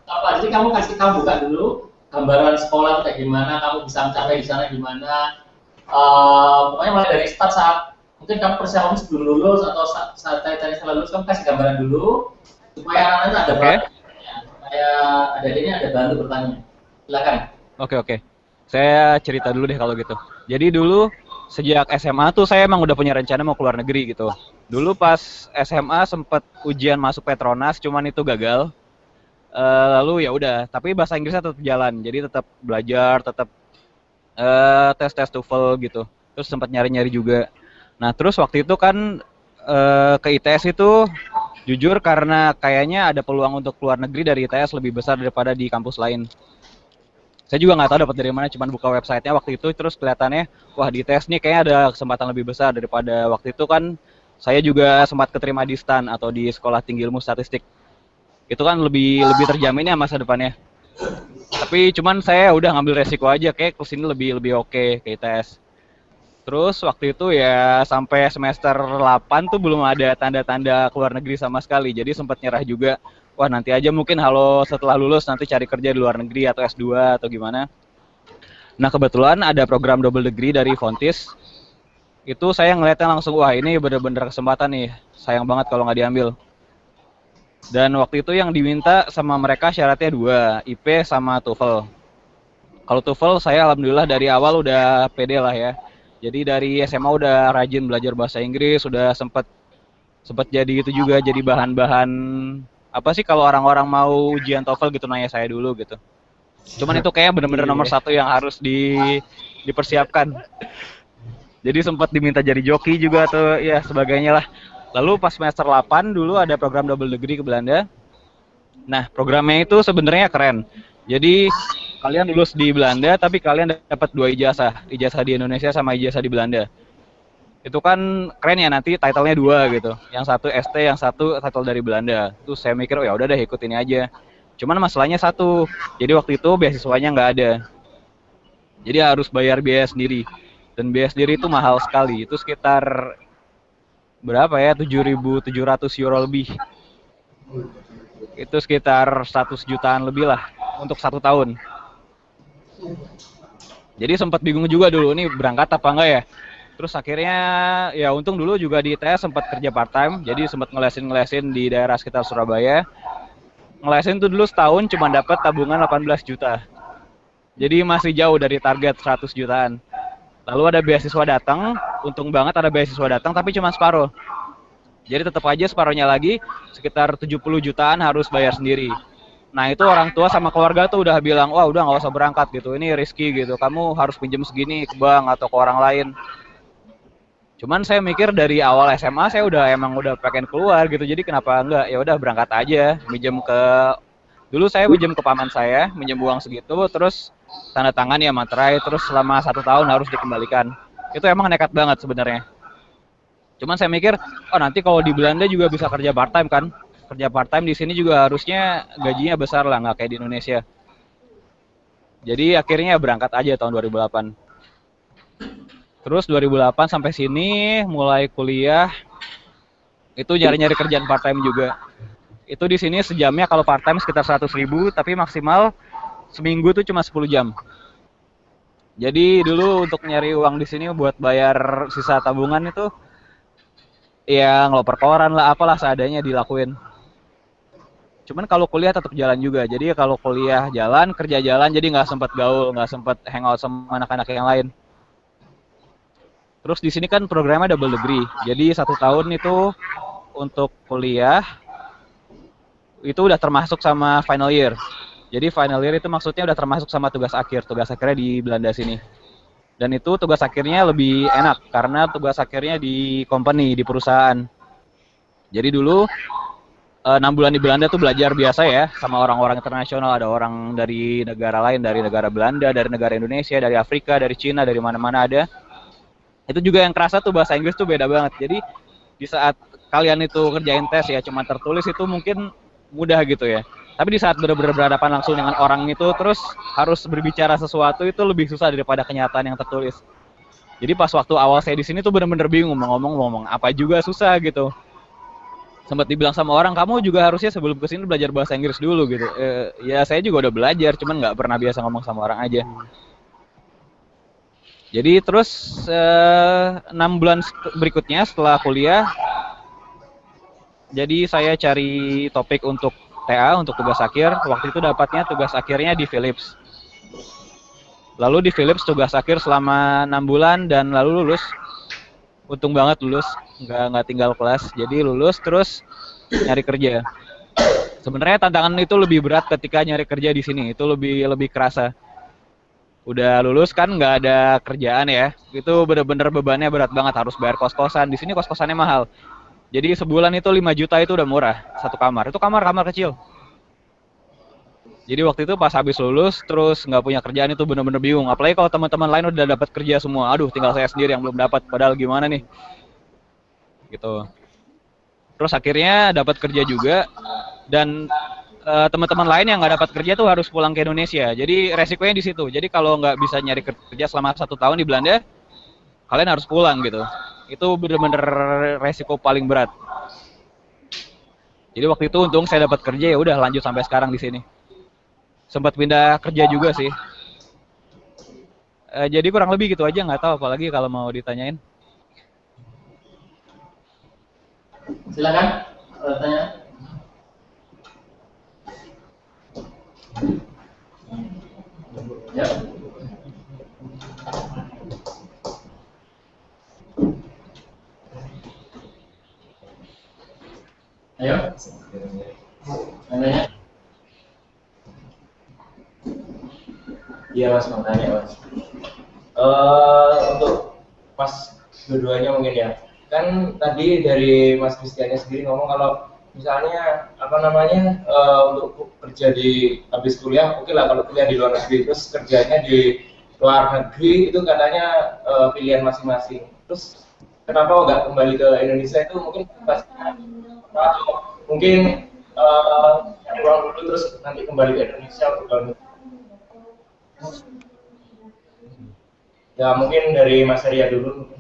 Speaker 1: apa. Jadi kamu buka dulu gambaran sekolah itu kayak gimana, kamu bisa mencapai di sana gimana. Pokoknya mulai dari start saat mungkin kamu persiapan sebelum lulus atau saat cari setelah lulus, kamu kasih gambaran dulu supaya anak-anak ada
Speaker 10: Oke.
Speaker 1: supaya adik-adiknya ada bantu bertanya. Silakan.
Speaker 10: Oke. Saya cerita dulu deh kalau gitu. Jadi dulu sejak SMA tuh saya emang udah punya rencana mau keluar negeri gitu. Dulu pas SMA sempet ujian masuk Petronas, cuman itu gagal. Lalu ya udah, tapi bahasa Inggrisnya tetap jalan. Jadi tetap belajar, tetap tes TOEFL gitu. Terus sempat nyari-nyari juga. Nah, terus waktu itu kan ke ITS itu jujur karena kayaknya ada peluang untuk keluar negeri dari ITS lebih besar daripada di kampus lain. Saya juga nggak tahu dapat dari mana, cuman buka websitenya waktu itu terus kelihatannya wah di ITS nih kayaknya ada kesempatan lebih besar daripada waktu itu kan saya juga sempat keterima di STAN atau di Sekolah Tinggi Ilmu Statistik. Itu kan lebih terjamin ya masa depannya. Tapi cuman saya udah ngambil resiko aja kayak kesini lebih oke ke ITS. Terus waktu itu ya sampai semester 8 tuh belum ada tanda-tanda keluar negeri sama sekali. Jadi sempat nyerah juga. Wah nanti aja mungkin setelah lulus nanti cari kerja di luar negeri atau S2 atau gimana. Nah kebetulan ada program double degree dari Fontis. Itu saya ngeliatnya langsung, wah ini bener-bener kesempatan nih. Sayang banget kalau nggak diambil. Dan waktu itu yang diminta sama mereka syaratnya 2, IP sama TOEFL. Kalau TOEFL saya alhamdulillah dari awal udah pede lah ya. Jadi dari SMA udah rajin belajar bahasa Inggris, udah sempet jadi itu juga jadi bahan-bahan apa sih kalau orang-orang mau ujian TOEFL gitu nanya saya dulu gitu. Cuman itu kayak bener-bener nomor satu yang harus dipersiapkan. Jadi sempat diminta jadi joki juga atau ya sebagainya lah. Lalu pas semester 8 dulu ada program double degree ke Belanda. Nah, programnya itu sebenarnya keren. Jadi kalian lulus di Belanda tapi kalian dapat 2 ijazah. Ijazah di Indonesia sama ijazah di Belanda. Itu kan keren ya, nanti title-nya 2 gitu. Yang satu ST, yang satu title dari Belanda. Terus saya mikir, oh ya udah deh ikut ini aja. Cuman masalahnya satu. Jadi waktu itu beasiswanya nggak ada. Jadi harus bayar biaya sendiri. Dan biaya sendiri itu mahal sekali. Itu sekitar berapa ya? 7.700 euro lebih. Itu sekitar 100 jutaan lebih lah untuk 1 tahun. Jadi sempat bingung juga dulu ini berangkat apa enggak ya. Terus akhirnya ya untung dulu juga di ITS sempat kerja part time. Jadi sempat ngelesin di daerah sekitar Surabaya. Ngelesin tuh dulu setahun cuma dapat tabungan 18 juta. Jadi masih jauh dari target 100 jutaan. Lalu ada beasiswa datang, untung banget ada beasiswa datang tapi cuma separuh. Jadi tetap aja separuhnya lagi sekitar 70 jutaan harus bayar sendiri. Nah itu orang tua sama keluarga tuh udah bilang, wah udah nggak usah berangkat gitu, ini risky gitu, kamu harus pinjam segini ke bank atau ke orang lain. Cuman saya mikir dari awal SMA saya emang udah pengen keluar gitu, jadi kenapa enggak, ya udah berangkat aja, dulu saya minjem ke paman saya, minjem uang segitu, terus tanda tangan ya materai, terus selama 1 tahun harus dikembalikan. Itu emang nekat banget sebenarnya. Cuman saya mikir, oh nanti kalau di Belanda juga bisa kerja part time kan, kerja part time di sini juga harusnya gajinya besar lah, nggak kayak di Indonesia. Jadi akhirnya berangkat aja tahun 2008. Terus 2008 sampai sini mulai kuliah itu nyari-nyari kerjaan part time juga. Itu di sini sejamnya kalau part time sekitar 100.000 tapi maksimal seminggu tuh cuma 10 jam. Jadi dulu untuk nyari uang di sini buat bayar sisa tabungan itu ya ngeloper koran lah apalah seadanya dilakuin. Cuman kalau kuliah tetap jalan juga. Jadi kalau kuliah jalan, kerja jalan, jadi nggak sempat gaul, nggak sempat hangout sama anak-anak yang lain. Terus di sini kan programnya double degree, jadi 1 tahun itu untuk kuliah itu udah termasuk sama final year. Jadi final year itu maksudnya udah termasuk sama tugas akhirnya di Belanda sini. Dan itu tugas akhirnya lebih enak karena tugas akhirnya di company, di perusahaan. Jadi dulu 6 bulan di Belanda tuh belajar biasa ya sama orang-orang internasional, ada orang dari negara lain, dari negara Belanda, dari negara Indonesia, dari Afrika, dari Cina, dari mana-mana ada. Itu juga yang kerasa tuh bahasa Inggris tuh beda banget. Jadi di saat kalian itu kerjain tes ya cuma tertulis itu mungkin mudah gitu ya. Tapi di saat benar-benar berhadapan langsung dengan orang itu terus harus berbicara sesuatu itu lebih susah daripada kenyataan yang tertulis. Jadi pas waktu awal saya di sini tuh benar-benar bingung mau ngomong apa juga susah gitu. Sempat dibilang sama orang, kamu juga harusnya sebelum kesini belajar bahasa Inggris dulu gitu. Ya saya juga udah belajar, cuman nggak pernah biasa ngomong sama orang aja. Jadi terus 6 bulan berikutnya setelah kuliah, jadi saya cari topik untuk TA, untuk tugas akhir. Waktu itu dapatnya tugas akhirnya di Philips. Lalu di Philips tugas akhir selama 6 bulan dan lalu lulus. Untung banget lulus, nggak tinggal kelas. Jadi lulus terus nyari kerja. Sebenarnya tantangan itu lebih berat ketika nyari kerja di sini, itu lebih kerasa. Udah lulus kan nggak ada kerjaan ya, itu bener-bener bebannya berat banget, harus bayar kos-kosan. Di sini kos-kosannya mahal. Jadi sebulan itu 5 juta itu udah murah, 1 kamar. Itu kamar kecil. Jadi waktu itu pas habis lulus, terus nggak punya kerjaan itu bener-bener bingung. Apalagi kalau teman-teman lain udah dapat kerja semua. Aduh, tinggal saya sendiri yang belum dapat. Padahal gimana nih? Gitu. Terus akhirnya dapat kerja juga, dan teman-teman lain yang nggak dapat kerja tuh harus pulang ke Indonesia. Jadi resikonya di situ. Jadi kalau nggak bisa nyari kerja selama 1 tahun di Belanda, kalian harus pulang gitu. Itu bener-bener resiko paling berat. Jadi waktu itu untung saya dapat kerja, ya udah lanjut sampai sekarang di sini. Sempat pindah kerja juga sih. Jadi kurang lebih gitu aja, nggak tahu apalagi kalau mau ditanyain.
Speaker 1: Silakan tanya. Ya. Ayo. Tanya.
Speaker 3: Iya Mas, mau tanya Mas. Untuk pas dua-duanya mungkin ya. Kan tadi dari Mas Kristiannya sendiri ngomong kalau misalnya apa namanya untuk kerja di habis kuliah, oke lah kalau kuliah di luar negeri, terus kerjanya di luar negeri itu katanya pilihan masing-masing. Terus kenapa nggak kembali ke Indonesia itu mungkin pas atau mungkin pulang dulu terus nanti kembali ke Indonesia untuk bangun. Ya mungkin dari Mas Arya dulu.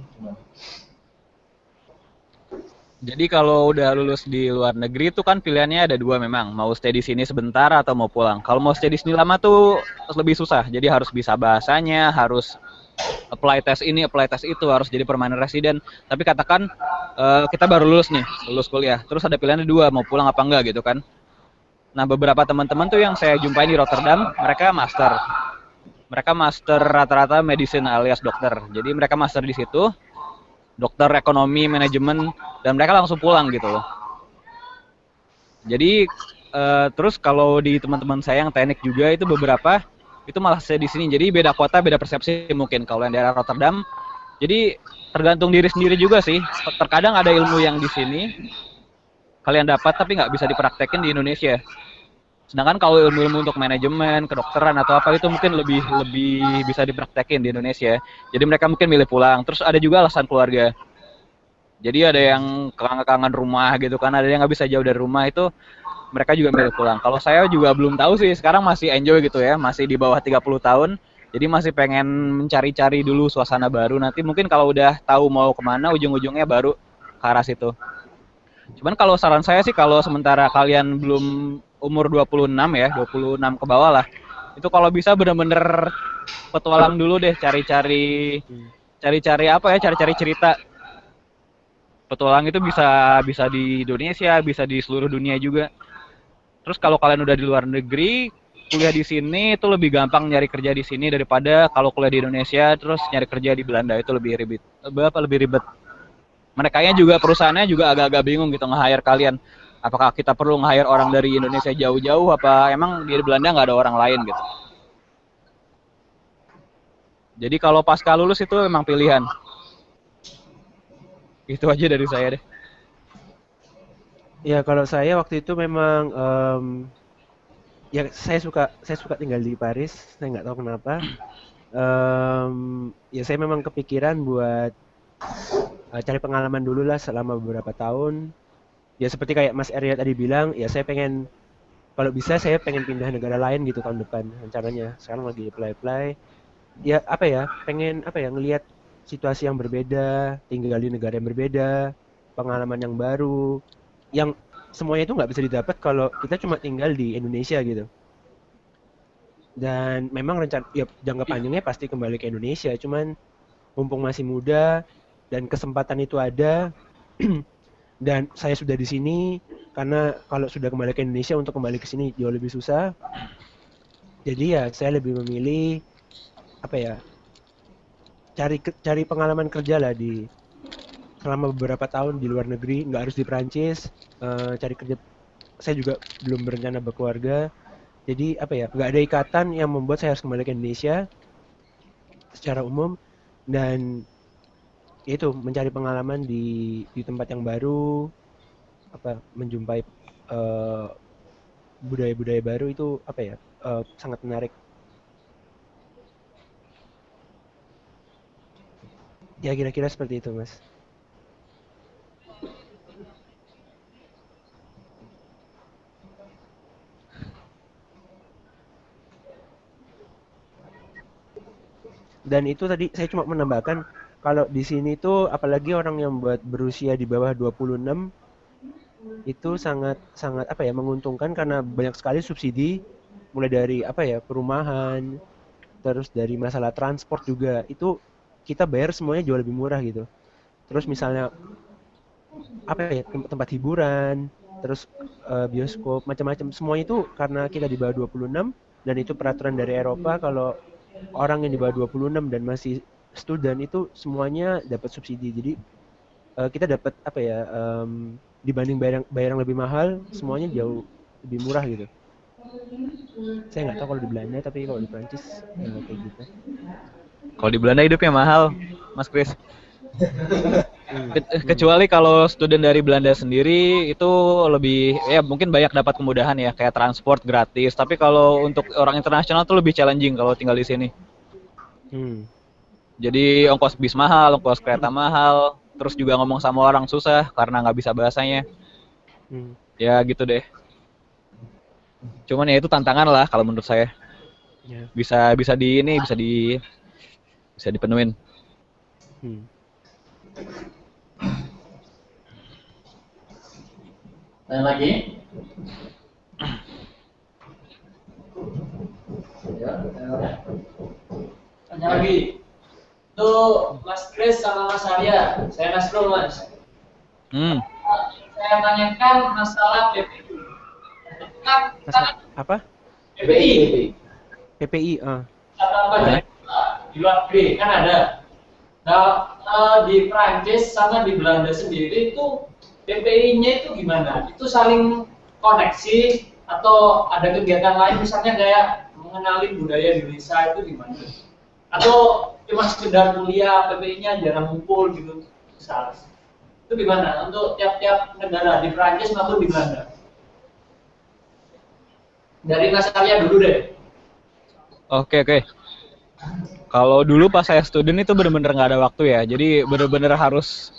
Speaker 10: Jadi kalau udah lulus di luar negeri itu kan pilihannya ada dua memang, mau stay di sini sebentar atau mau pulang. Kalau mau stay di sini lama tuh lebih susah, jadi harus bisa bahasanya, harus apply tes ini, apply tes itu, harus jadi permanent resident. Tapi katakan kita baru lulus nih, lulus kuliah, terus ada pilihannya dua, mau pulang apa enggak gitu kan. Nah beberapa teman-teman tuh yang saya jumpai di Rotterdam, mereka master. Mereka master rata-rata medicine alias dokter, jadi mereka master di situ. Dokter ekonomi, manajemen, dan mereka langsung pulang gitu loh. Jadi terus kalau di teman-teman saya yang teknik juga itu beberapa itu malah saya di sini. Jadi beda kota, beda persepsi mungkin kalau yang daerah Rotterdam. Jadi tergantung diri sendiri juga sih. Terkadang ada ilmu yang di sini kalian dapat tapi nggak bisa dipraktekin di Indonesia. Sedangkan kalau ilmu-ilmu untuk manajemen, kedokteran atau apa itu mungkin lebih bisa dipraktekin di Indonesia. Jadi mereka mungkin milih pulang. Terus ada juga alasan keluarga. Jadi ada yang kangen rumah gitu kan, ada yang nggak bisa jauh dari rumah itu mereka juga milih pulang. Kalau saya juga belum tahu sih, sekarang masih enjoy gitu ya, masih di bawah 30 tahun. Jadi masih pengen mencari-cari dulu suasana baru. Nanti mungkin kalau udah tahu mau kemana, ujung-ujungnya baru ke arah situ. Cuman kalau saran saya sih kalau sementara kalian belum umur 26 ya, 26 ke bawah lah. Itu kalau bisa bener-bener petualang dulu deh, cari-cari apa ya, cari-cari cerita. Petualang itu bisa di Indonesia, bisa di seluruh dunia juga. Terus kalau kalian udah di luar negeri, kuliah di sini itu lebih gampang nyari kerja di sini daripada kalau kuliah di Indonesia terus nyari kerja di Belanda itu lebih ribet. Lebih ribet. Merekanya juga perusahaannya juga agak-agak bingung gitu nge-hire kalian. Apakah kita perlu nge-hire orang dari Indonesia jauh-jauh apa emang di Belanda nggak ada orang lain gitu. Jadi kalau pasca lulus itu memang pilihan. Itu aja dari saya deh.
Speaker 2: Ya kalau saya waktu itu memang ya saya suka tinggal di Paris, saya nggak tahu kenapa. Ya saya memang kepikiran buat cari pengalaman dulu lah selama beberapa tahun. Ya seperti kayak Mas Arya tadi bilang, ya saya pengen kalau bisa saya pengen pindah negara lain gitu tahun depan rencananya. Sekarang lagi apply. Ya apa ya, pengen apa ya ngelihat situasi yang berbeda, tinggal di negara yang berbeda, pengalaman yang baru, yang semuanya itu nggak bisa didapat kalau kita cuma tinggal di Indonesia gitu. Dan memang rencana ya jangka panjangnya pasti kembali ke Indonesia, cuman mumpung masih muda dan kesempatan itu ada dan saya sudah di sini karena kalau sudah kembali ke Indonesia untuk kembali ke sini jauh lebih susah. Jadi ya saya lebih memilih apa ya? Cari pengalaman kerja lah di selama beberapa tahun di luar negeri, nggak harus di Perancis, cari kerja. Saya juga belum berencana berkeluarga. Jadi apa ya? Nggak ada ikatan yang membuat saya harus kembali ke Indonesia secara umum dan itu mencari pengalaman di tempat yang baru, apa menjumpai budaya-budaya baru itu apa ya sangat menarik. Ya kira-kira seperti itu Mas. Dan itu tadi saya cuma menambahkan kalau di sini tuh apalagi orang yang buat berusia di bawah 26 itu sangat apa ya menguntungkan karena banyak sekali subsidi mulai dari apa ya perumahan terus dari masalah transport juga itu kita bayar semuanya jauh lebih murah gitu. Terus misalnya apa ya tempat hiburan, terus bioskop macam-macam semuanya itu karena kita di bawah 26 dan itu peraturan dari Eropa kalau orang yang di bawah 26 dan masih student itu semuanya dapat subsidi. Jadi kita dapat apa ya dibanding bayar yang lebih mahal semuanya jauh lebih murah gitu. Saya nggak tahu kalau di Belanda, tapi kalau di Prancis kayak gitu.
Speaker 10: Kalau di Belanda hidupnya mahal, Mas Kris. Kecuali kalau student dari Belanda sendiri itu lebih ya mungkin banyak dapat kemudahan ya kayak transport gratis. Tapi kalau untuk orang internasional tuh lebih challenging kalau tinggal di sini. Jadi ongkos bis mahal, ongkos kereta mahal, terus juga ngomong sama orang susah karena nggak bisa bahasanya. Ya gitu deh. Cuman ya itu tantangan lah kalau menurut saya. Bisa dipenuhin.
Speaker 1: Tanya lagi? Ya,
Speaker 7: Tanya lagi. Itu Mas Kris sama Mas Arya. Saya Nasrul, Mas. Saya tanyakan masalah PPI.
Speaker 2: Apa?
Speaker 7: PPI.
Speaker 2: PPI.
Speaker 7: Satuan pajak di luar negeri kan ada. Nah, di Prancis sama di Belanda sendiri itu PPI-nya itu gimana? Itu saling koneksi atau ada kegiatan lain misalnya kayak mengenali budaya Indonesia itu gimana? Atau cuma sekedar kuliah PPI-nya jarang ngumpul gitu misalnya? Itu gimana untuk tiap-tiap negara di Prancis maupun di Belanda? Dari Mas Arya dulu deh.
Speaker 10: Oke. Kalau dulu pas saya student itu bener-bener nggak ada waktu ya. Jadi bener-bener harus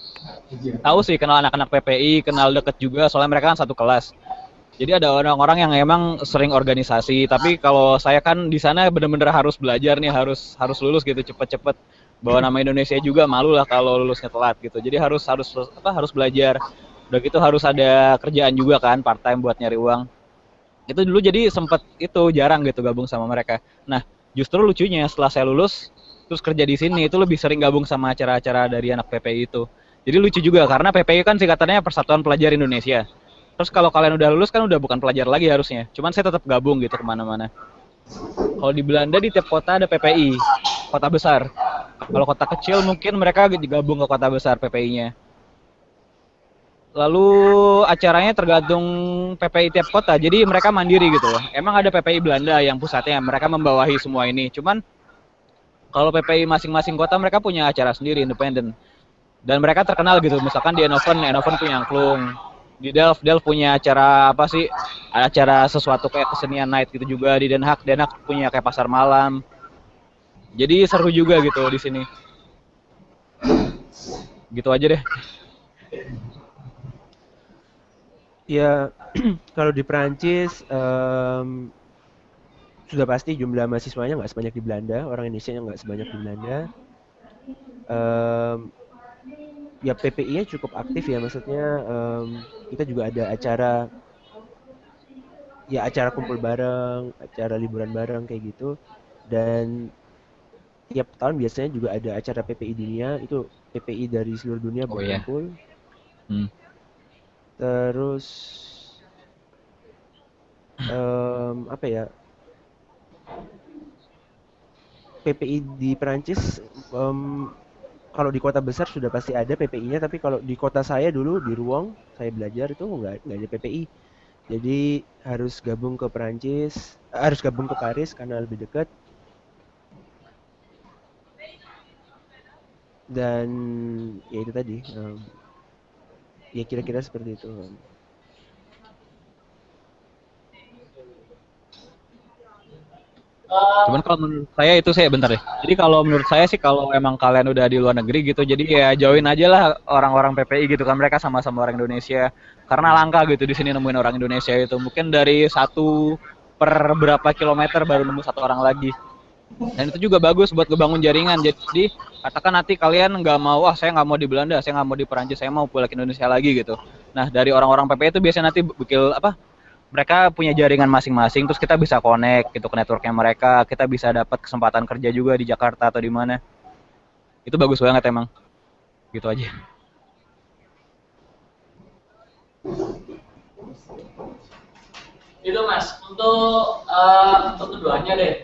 Speaker 10: tahu sih kenal anak-anak PPI, kenal deket juga soalnya mereka kan satu kelas. Jadi ada orang-orang yang emang sering organisasi. Tapi kalau saya kan di sana bener-bener harus belajar nih, harus lulus gitu cepet-cepet. Bawa nama Indonesia juga malu lah kalau lulusnya telat gitu. Jadi harus belajar. Udah gitu harus ada kerjaan juga kan part time buat nyari uang. Itu dulu jadi sempet itu jarang gitu gabung sama mereka. Nah justru lucunya setelah saya lulus terus kerja di sini itu lebih sering gabung sama acara-acara dari anak PPI itu. Jadi lucu juga karena PPI kan singkatannya Persatuan Pelajar Indonesia. Terus kalau kalian udah lulus kan udah bukan pelajar lagi harusnya. Cuman saya tetap gabung gitu kemana-mana. Kalau di Belanda di tiap kota ada PPI, kota besar. Kalau kota kecil mungkin mereka digabung ke kota besar PPI-nya. Lalu acaranya tergantung PPI tiap kota, jadi mereka mandiri gitu loh. Emang ada PPI Belanda yang pusatnya, mereka membawahi semua ini. Cuman kalau PPI masing-masing kota mereka punya acara sendiri, independen. Dan mereka terkenal gitu, misalkan di Eindhoven punya angklung. Di Delft punya acara apa sih? Acara sesuatu kayak kesenian night gitu juga. Di Den Haag punya kayak pasar malam. Jadi seru juga gitu di sini. Gitu aja deh.
Speaker 2: Ya, kalau di Prancis sudah pasti jumlah mahasiswanya nggak sebanyak di Belanda, orang Indonesia nggak sebanyak di Belanda. Ya PPI-nya cukup aktif ya, maksudnya kita juga ada acara kumpul bareng, acara liburan bareng kayak gitu. Dan tiap tahun biasanya juga ada acara PPI dunia, itu PPI dari seluruh dunia berkumpul. Terus apa ya, PPI di Perancis kalau di kota besar sudah pasti ada PPI-nya, tapi kalau di kota saya dulu di Rouen saya belajar itu nggak ada PPI. Jadi harus gabung ke Perancis, harus gabung ke Paris karena lebih dekat. Dan ya itu tadi, ya kira-kira seperti itu.
Speaker 10: Cuman kalau menurut saya itu bentar deh. Jadi kalau menurut saya sih kalau emang kalian udah di luar negeri gitu, jadi ya join aja lah orang-orang PPI gitu kan, mereka sama-sama orang Indonesia. Karena langka gitu di sini nemuin orang Indonesia itu. Mungkin dari 1 per berapa kilometer baru nemu 1 orang lagi. Dan itu juga bagus buat ngebangun jaringan. Jadi katakan nanti kalian nggak mau, saya nggak mau di Belanda, saya nggak mau di Perancis, saya mau pulang ke Indonesia lagi gitu. Nah dari orang-orang PPI itu biasanya nanti mereka punya jaringan masing-masing, terus kita bisa connect gitu ke networknya mereka, kita bisa dapat kesempatan kerja juga di Jakarta atau di mana. Itu bagus banget emang. Gitu aja.
Speaker 7: Itu Mas, untuk keduanya deh.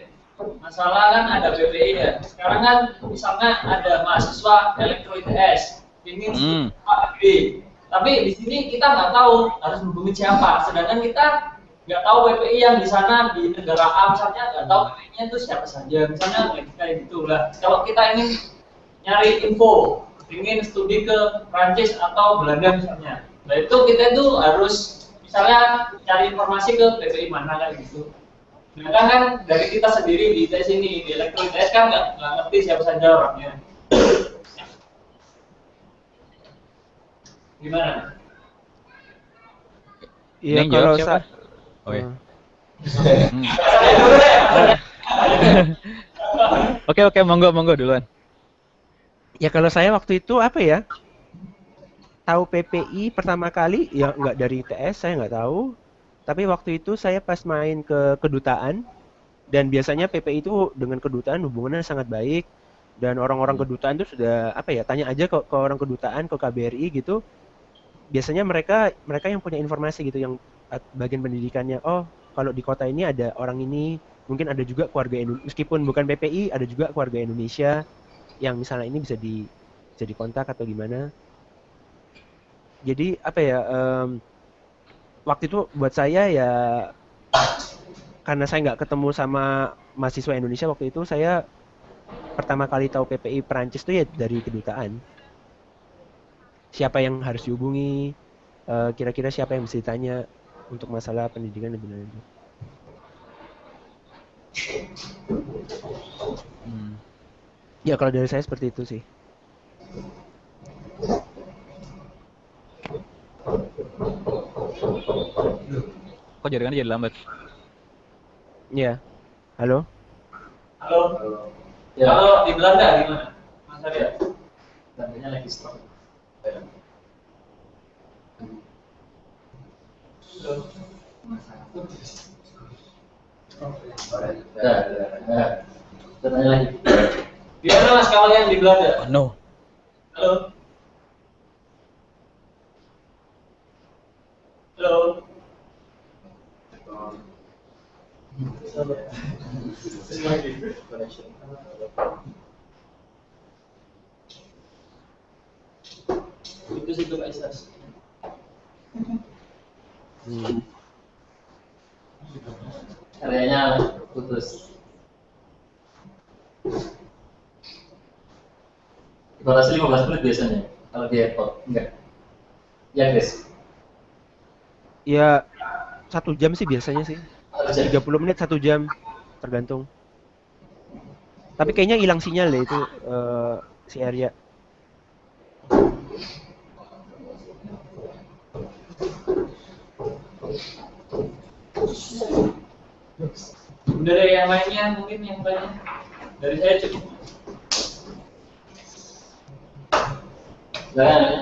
Speaker 7: Masalah kan ada PPI ya. Sekarang kan misalnya ada mahasiswa elektro ITS ingin negeri. Tapi di sini kita nggak tahu harus menghubungi siapa. Sedangkan kita nggak tahu PPI yang di sana di negara A misalnya, nggak tahu PPI-nya itu siapa saja misalnya kayak gitu lah. Kalau kita ingin nyari info, ingin studi ke Prancis atau Belanda misalnya, nah itu kita itu harus misalnya cari informasi ke PPI mana kayak gitu. Nah kan dari kita sendiri di ITS ini, di elektro ITS kan nggak ngerti siapa saja orangnya. Gimana?
Speaker 10: Yang
Speaker 2: Iya
Speaker 10: jawab
Speaker 2: kalau
Speaker 10: siapa?
Speaker 2: sa-
Speaker 10: Oh iya.
Speaker 2: Hmm.
Speaker 10: Oke, monggo duluan.
Speaker 2: Ya kalau saya waktu itu apa ya? Tahu PPI pertama kali ya nggak dari ITS, saya nggak tahu. Tapi waktu itu saya pas main ke kedutaan, dan biasanya PPI itu dengan kedutaan hubungannya sangat baik, dan orang-orang kedutaan itu sudah apa ya, tanya aja ke orang kedutaan, ke KBRI gitu. Biasanya mereka yang punya informasi gitu, yang bagian pendidikannya. Oh, kalau di kota ini ada orang ini, mungkin ada juga keluarga Indonesia, meskipun bukan PPI, ada juga keluarga Indonesia yang misalnya ini bisa dikontak atau gimana. Jadi apa ya, waktu itu buat saya ya, karena saya nggak ketemu sama mahasiswa Indonesia waktu itu, saya pertama kali tahu PPI Perancis itu ya dari kedutaan. Siapa yang harus dihubungi, kira-kira siapa yang bisa ditanya untuk masalah pendidikan lebih lanjut. Ya kalau dari saya seperti itu sih.
Speaker 10: Kok jaringannya jadi lambat?
Speaker 2: Ya, halo.
Speaker 7: Halo.
Speaker 1: Ya.
Speaker 7: Kalau di Belanda gimana? Mas Arya?
Speaker 1: Tandanya lagi stop. Tanya lagi.
Speaker 7: Gimana Mas kalau yang di Belanda?
Speaker 10: Oh, no.
Speaker 7: Halo. Halo. Itu sih Pak Isas.
Speaker 1: Karyanya putus. Dibatasi 15 menit biasanya kalau di airport, enggak? Ya guys.
Speaker 2: Ya 1 jam sih biasanya sih. 30
Speaker 1: Aja.
Speaker 2: menit 1 jam tergantung. Tapi kayaknya hilang sinyal deh itu si Arya.
Speaker 7: Dari yang lainnya mungkin yang lainnya. Dari saya cukup.
Speaker 1: Jangan ya.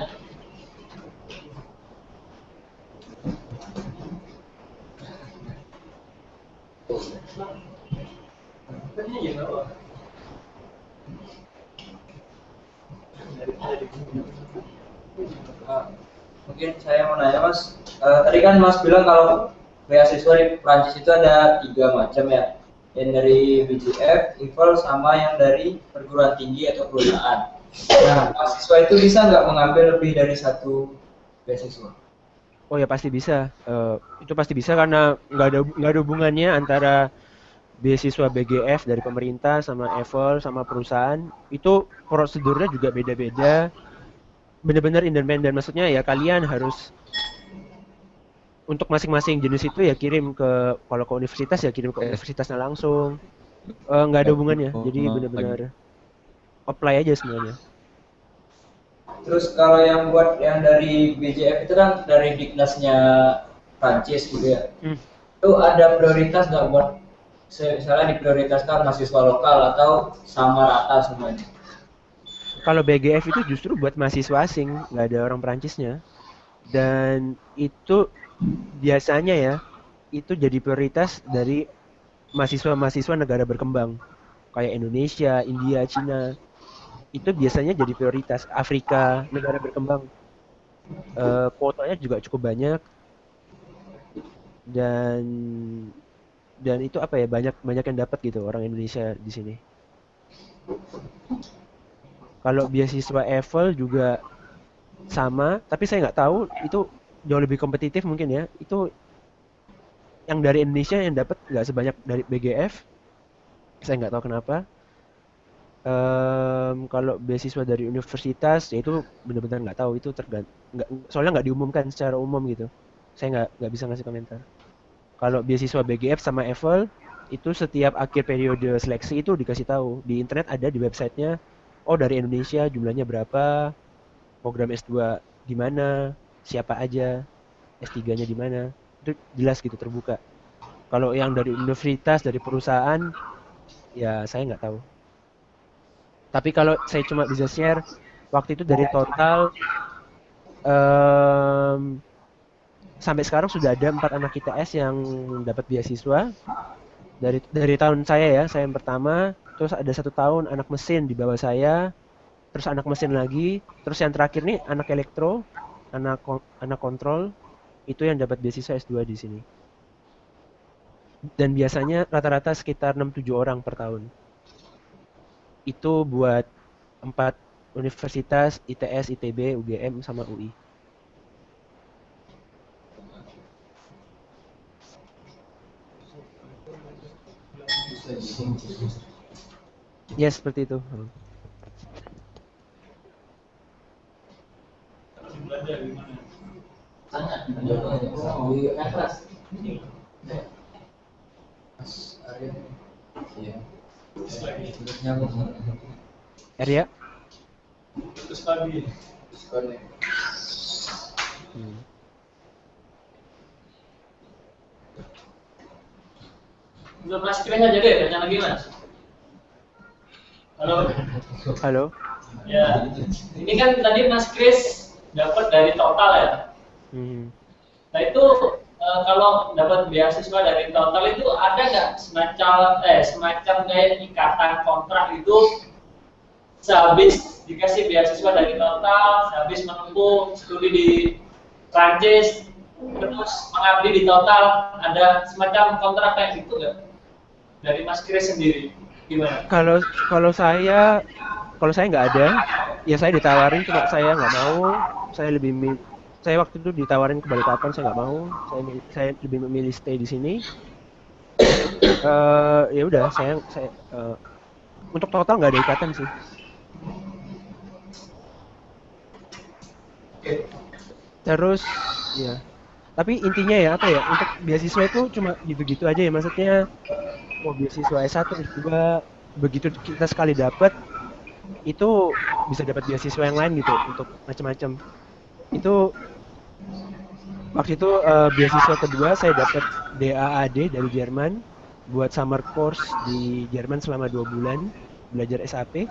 Speaker 5: Mungkin saya mau nanya Mas, tadi kan Mas bilang kalau beasiswa di Prancis itu ada 3 macam ya, yang dari BGF, IFL, sama yang dari perguruan tinggi atau perusahaan. Nah, mahasiswa itu bisa nggak mengambil lebih dari 1 beasiswa?
Speaker 2: Oh ya pasti bisa. Itu pasti bisa karena nggak ada hubungannya antara beasiswa BGF dari pemerintah sama EVEL sama perusahaan. Itu prosedurnya juga beda-beda. Benar-benar independen, maksudnya ya kalian harus untuk masing-masing jenis itu ya kirim ke, kalau ke universitas ya kirim ke universitasnya langsung. Nggak ada hubungannya. Jadi benar-benar apply aja semuanya.
Speaker 5: Terus kalau yang buat yang dari BGF itu kan dari Dignasnya Prancis gitu ya. Itu ada prioritas nggak buat misalnya diprioritaskan mahasiswa lokal atau sama rata semuanya?
Speaker 2: Kalau BGF itu justru buat mahasiswa asing, nggak ada orang Perancisnya. Dan itu biasanya ya, itu jadi prioritas dari mahasiswa-mahasiswa negara berkembang. Kayak Indonesia, India, Cina. Itu biasanya jadi prioritas. Afrika, negara berkembang. Kuotanya juga cukup banyak. Dan itu apa ya, banyak yang dapat gitu orang Indonesia di sini. Kalau beasiswa EVEL juga sama, tapi saya nggak tahu itu jauh lebih kompetitif mungkin ya. Itu yang dari Indonesia yang dapat nggak sebanyak dari BGF. Saya nggak tahu kenapa. Kalau beasiswa dari universitas, ya itu benar-benar nggak tahu, itu soalnya nggak diumumkan secara umum gitu. Saya nggak bisa ngasih komentar. Kalau beasiswa BGF sama EVEL itu setiap akhir periode seleksi itu dikasih tahu di internet, ada di websitenya. Oh, dari Indonesia jumlahnya berapa, program S2 di mana, siapa aja, S3-nya di mana, itu jelas gitu, terbuka. Kalau yang dari universitas, dari perusahaan, ya saya nggak tahu. Tapi kalau saya cuma bisa share, waktu itu dari total sampai sekarang sudah ada 4 anak ITS yang dapat beasiswa. Dari tahun saya yang pertama, terus ada 1 tahun anak mesin di bawah saya, terus anak mesin lagi, terus yang terakhir nih anak elektro, anak kontrol, itu yang dapat beasiswa S2 di sini. Dan biasanya rata-rata sekitar 6-7 orang per tahun. Itu buat 4 universitas, ITS, ITB, UGM, sama UI. Ya, seperti itu. Arya?
Speaker 4: Terus lagi.
Speaker 7: Udah Mas Kris aja deh, tanya lagi Mas. Halo.
Speaker 2: Halo.
Speaker 7: Ya, ini kan tadi Mas Kris dapat dari total ya. Nah itu kalau dapat beasiswa dari total itu ada nggak semacam kayak ikatan kontrak itu sehabis dikasih beasiswa dari total, sehabis menempuh studi di Prancis, terus mengabdi di total, ada semacam kontrak kayak gitu nggak dari Mas Kris sendiri? Gimana?
Speaker 2: Kalau saya nggak ada, ya saya ditawarin, cuma saya nggak mau. Saya waktu itu ditawarin ke Balikpapan, saya nggak mau. Saya lebih memilih stay di sini. Ya udah, saya untuk total nggak ada ikatan sih. Terus ya, tapi intinya ya apa ya, untuk beasiswa itu cuma gitu-gitu aja ya, maksudnya mau beasiswa S1, S2, begitu kita sekali dapat itu bisa dapat beasiswa yang lain gitu untuk macam-macam. Itu waktu itu beasiswa kedua saya dapat DAAD dari Jerman buat summer course di Jerman selama 2 bulan belajar SAP.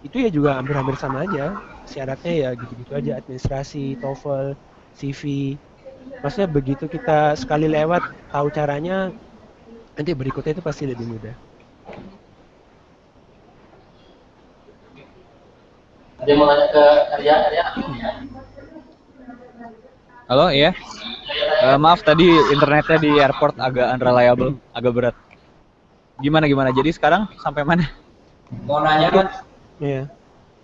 Speaker 2: Itu ya juga hampir-hampir sama aja, syaratnya ya gitu-gitu aja, administrasi, TOEFL, CV. Maksudnya begitu kita sekali lewat tahu caranya, nanti berikutnya itu pasti lebih mudah.
Speaker 1: Ada yang mau tanya ke Arya?
Speaker 10: Halo, iya. Maaf tadi internetnya di airport agak unreliable, agak berat. Gimana? Jadi sekarang sampai mana?
Speaker 5: Mau nanya kan?
Speaker 2: Iya.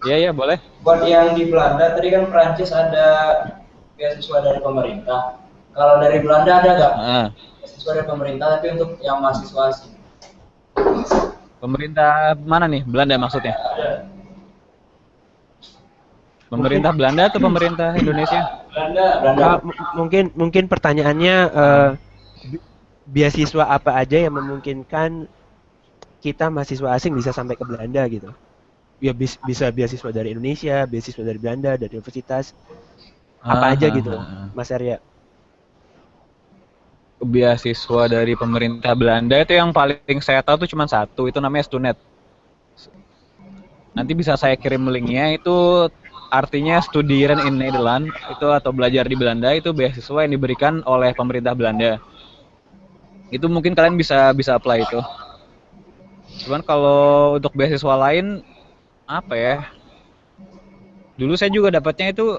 Speaker 10: Iya, boleh.
Speaker 5: Buat yang di Belanda, tadi kan Prancis ada beasiswa dari pemerintah. Kalau dari Belanda ada nggak? Beasiswa dari pemerintah, tapi untuk yang mahasiswa asing.
Speaker 10: Pemerintah mana nih? Belanda maksudnya? Pemerintah Belanda atau pemerintah Indonesia?
Speaker 7: Belanda.
Speaker 2: Mungkin pertanyaannya beasiswa apa aja yang memungkinkan kita mahasiswa asing bisa sampai ke Belanda gitu? Ya bisa beasiswa dari Indonesia, beasiswa dari Belanda, dari universitas, apa aja gitu, Mas Arya?
Speaker 10: Beasiswa dari pemerintah Belanda itu yang paling saya tahu tuh cuma satu, itu namanya Stunet. Nanti bisa saya kirim linknya, itu artinya Studeren in Nederland, itu atau belajar di Belanda, itu beasiswa yang diberikan oleh pemerintah Belanda. Itu mungkin kalian bisa apply itu. Cuman kalau untuk beasiswa lain apa ya? Dulu saya juga dapatnya itu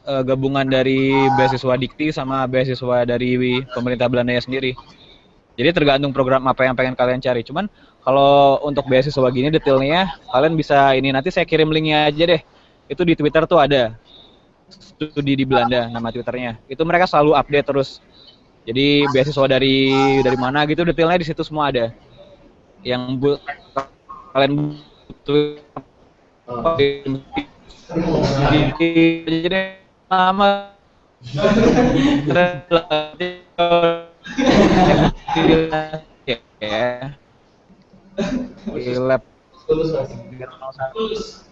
Speaker 10: gabungan dari beasiswa Dikti sama beasiswa dari pemerintah Belanda sendiri. Jadi tergantung program apa yang pengen kalian cari. Cuman kalau untuk beasiswa gini detailnya kalian bisa ini, nanti saya kirim linknya aja deh. Itu di Twitter tuh ada. Studi di Belanda nama Twitternya. Itu mereka selalu update terus. Jadi beasiswa dari mana gitu, detailnya di situ semua ada. Yang kalian butuh jadi nama ya di lab
Speaker 4: Lulus mas.
Speaker 7: Lulus.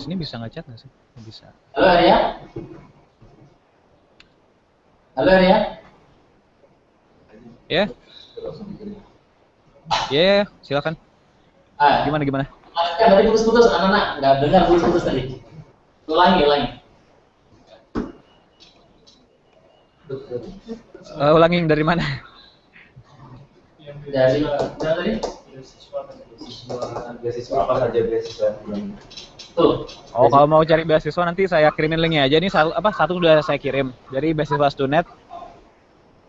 Speaker 10: di sini bisa ngechat nggak sih? Bisa.
Speaker 1: Halo Arya. Halo Arya.
Speaker 10: Ya. Ya, silakan.
Speaker 1: Ah,
Speaker 10: Gimana?
Speaker 1: kan tadi putus-putus, anak-anak nggak dengar putus-putus tadi. Ulangi.
Speaker 10: Ulangi dari mana?
Speaker 1: Dari mana tadi?
Speaker 3: Beasiswa apa saja beasiswa?
Speaker 1: Tuh.
Speaker 10: Oh, kalau mau cari beasiswa nanti saya kirimin linknya aja. Ini satu sudah saya kirim dari beasiswa Stunet.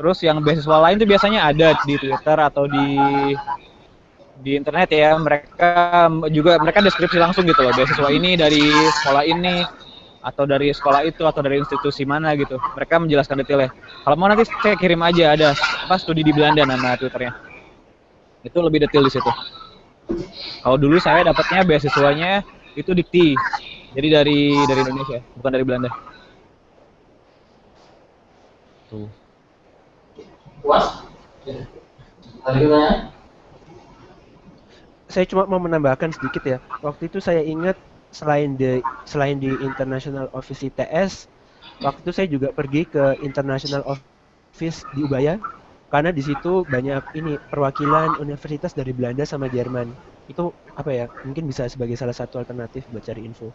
Speaker 10: Terus yang beasiswa lain tuh biasanya ada di Twitter atau di internet ya. Mereka deskripsi langsung gitu loh. Beasiswa ini dari sekolah ini atau dari sekolah itu atau dari institusi mana gitu. Mereka menjelaskan detailnya. Kalau mau nanti saya kirim aja, ada studi di Belanda nama Twitternya. Itu lebih detail di situ. Kalau dulu saya dapatnya beasiswanya itu Dikti. Jadi dari Indonesia, bukan dari Belanda. Tuh.
Speaker 1: Puas? Ada gimana?
Speaker 2: Saya cuma mau menambahkan sedikit ya. Waktu itu saya ingat selain di International Office ITS, waktu itu saya juga pergi ke International Office di Ubaya karena di situ banyak perwakilan universitas dari Belanda sama Jerman. Itu apa ya? Mungkin bisa sebagai salah satu alternatif buat cari info.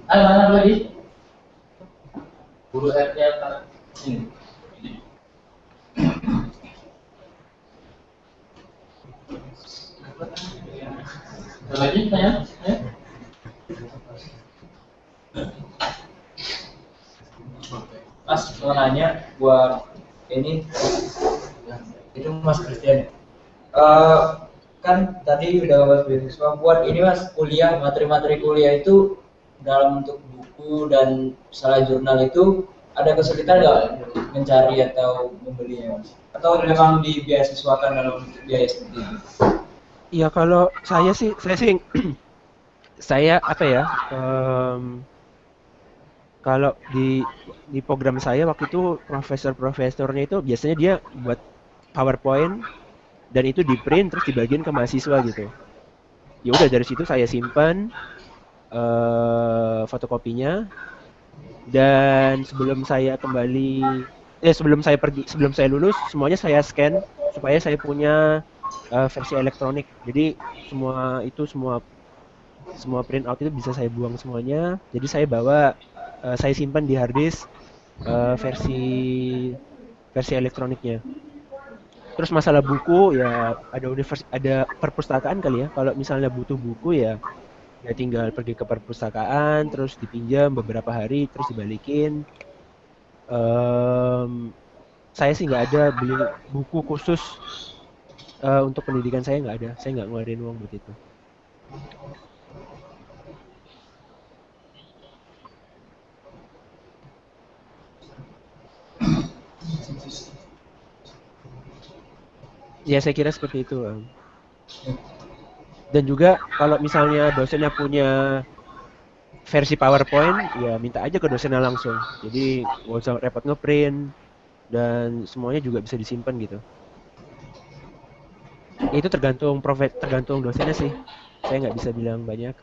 Speaker 1: Ayo mana lagi? Guru R-nya ini. Ada lagi tanya?
Speaker 5: Mas mau nanya buat ini itu Mas Christian. Kan tadi udah bahas beasiswa buat ini Mas kuliah, materi-materi kuliah itu dalam bentuk buku dan misalnya jurnal itu ada kesulitan nggak mencari atau membelinya Mas? Atau memang dibeasiswakan dalam bentuk biaya seperti itu?
Speaker 2: Iya, kalau saya sih saya apa ya? Kalau di program saya waktu itu profesornya itu biasanya dia buat PowerPoint dan itu di print terus dibagiin ke mahasiswa gitu. Ya udah dari situ saya simpan fotokopinya, dan sebelum saya lulus semuanya saya scan supaya saya punya versi elektronik. Jadi semua print out itu bisa saya buang semuanya. Jadi saya simpan di hard disk versi elektroniknya. Terus masalah buku ya ada perpustakaan kali ya. Kalau misalnya butuh buku ya tinggal pergi ke perpustakaan, terus dipinjam beberapa hari, terus dibalikin. Saya sih nggak ada beli buku khusus untuk pendidikan, saya nggak ada. Saya nggak ngeluarin uang buat itu. Ya saya kira seperti itu. Dan juga kalau misalnya dosennya punya versi PowerPoint, ya minta aja ke dosennya langsung. Jadi nggak usah repot ngeprint, dan semuanya juga bisa disimpan gitu. Itu tergantung dosennya sih. Saya nggak bisa bilang banyak.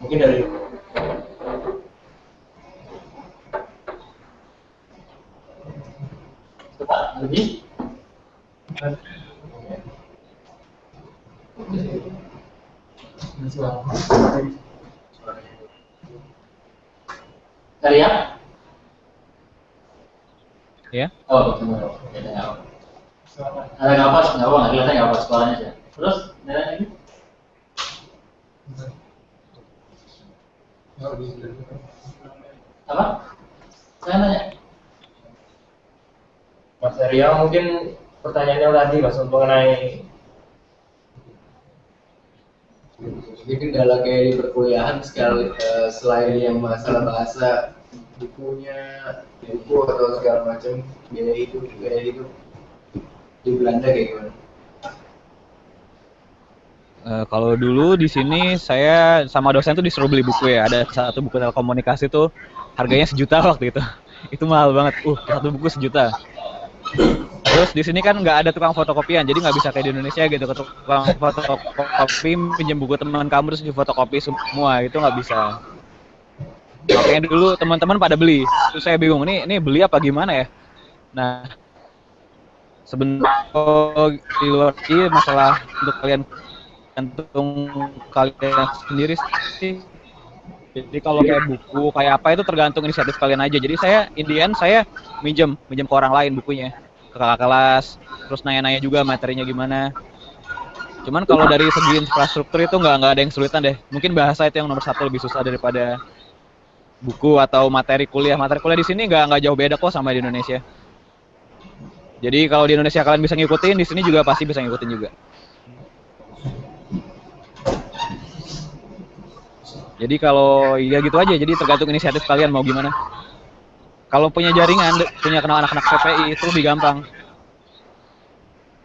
Speaker 3: Mungkin dari
Speaker 1: lagi. Karya?
Speaker 10: Ya.
Speaker 1: Oh, betul. Ada nggak pas? Nggak apa, nggak kelihatan nggak pas suaranya sih. Terus, ada lagi? Apa? Saya nanya.
Speaker 3: Mas Arya mungkin pertanyaannya tadi Mas mengenai
Speaker 11: Ini kendala kayak di perkuliahan sekali selain yang masalah bahasa bukunya, buku atau segala macam biaya hidup di Belanda kayak gimana?
Speaker 10: Kalau dulu di sini saya sama dosen tuh disuruh beli buku ya. Ada satu buku telekomunikasi tuh harganya 1 juta waktu itu. Itu mahal banget. Satu buku 1 juta. Terus di sini kan nggak ada tukang fotokopian, jadi nggak bisa kayak di Indonesia gitu, ke tukang fotokopi pinjam buku teman kamu terus difotokopi semua, itu nggak bisa. Makanya dulu teman-teman pada beli, terus saya bingung, ini beli apa gimana ya? Nah, sebenarnya di luar ini masalah untuk kalian gantung kalian sendiri sih. Jadi kalau kayak buku, kayak apa itu tergantung inisiatif kalian aja. Jadi saya, in the end, saya minjem ke orang lain bukunya. Ke kakak kelas, terus nanya-nanya juga materinya gimana. Cuman kalau dari segi infrastruktur itu nggak ada yang kesulitan deh. Mungkin bahasa itu yang nomor 1 lebih susah daripada buku atau materi kuliah. Materi kuliah di sini nggak jauh beda kok sama di Indonesia. Jadi kalau di Indonesia kalian bisa ngikutin, di sini juga pasti bisa ngikutin juga. Jadi kalau ya gitu aja, jadi tergantung inisiatif kalian mau gimana. Kalau punya jaringan, punya kenal anak-anak PPI itu lebih gampang.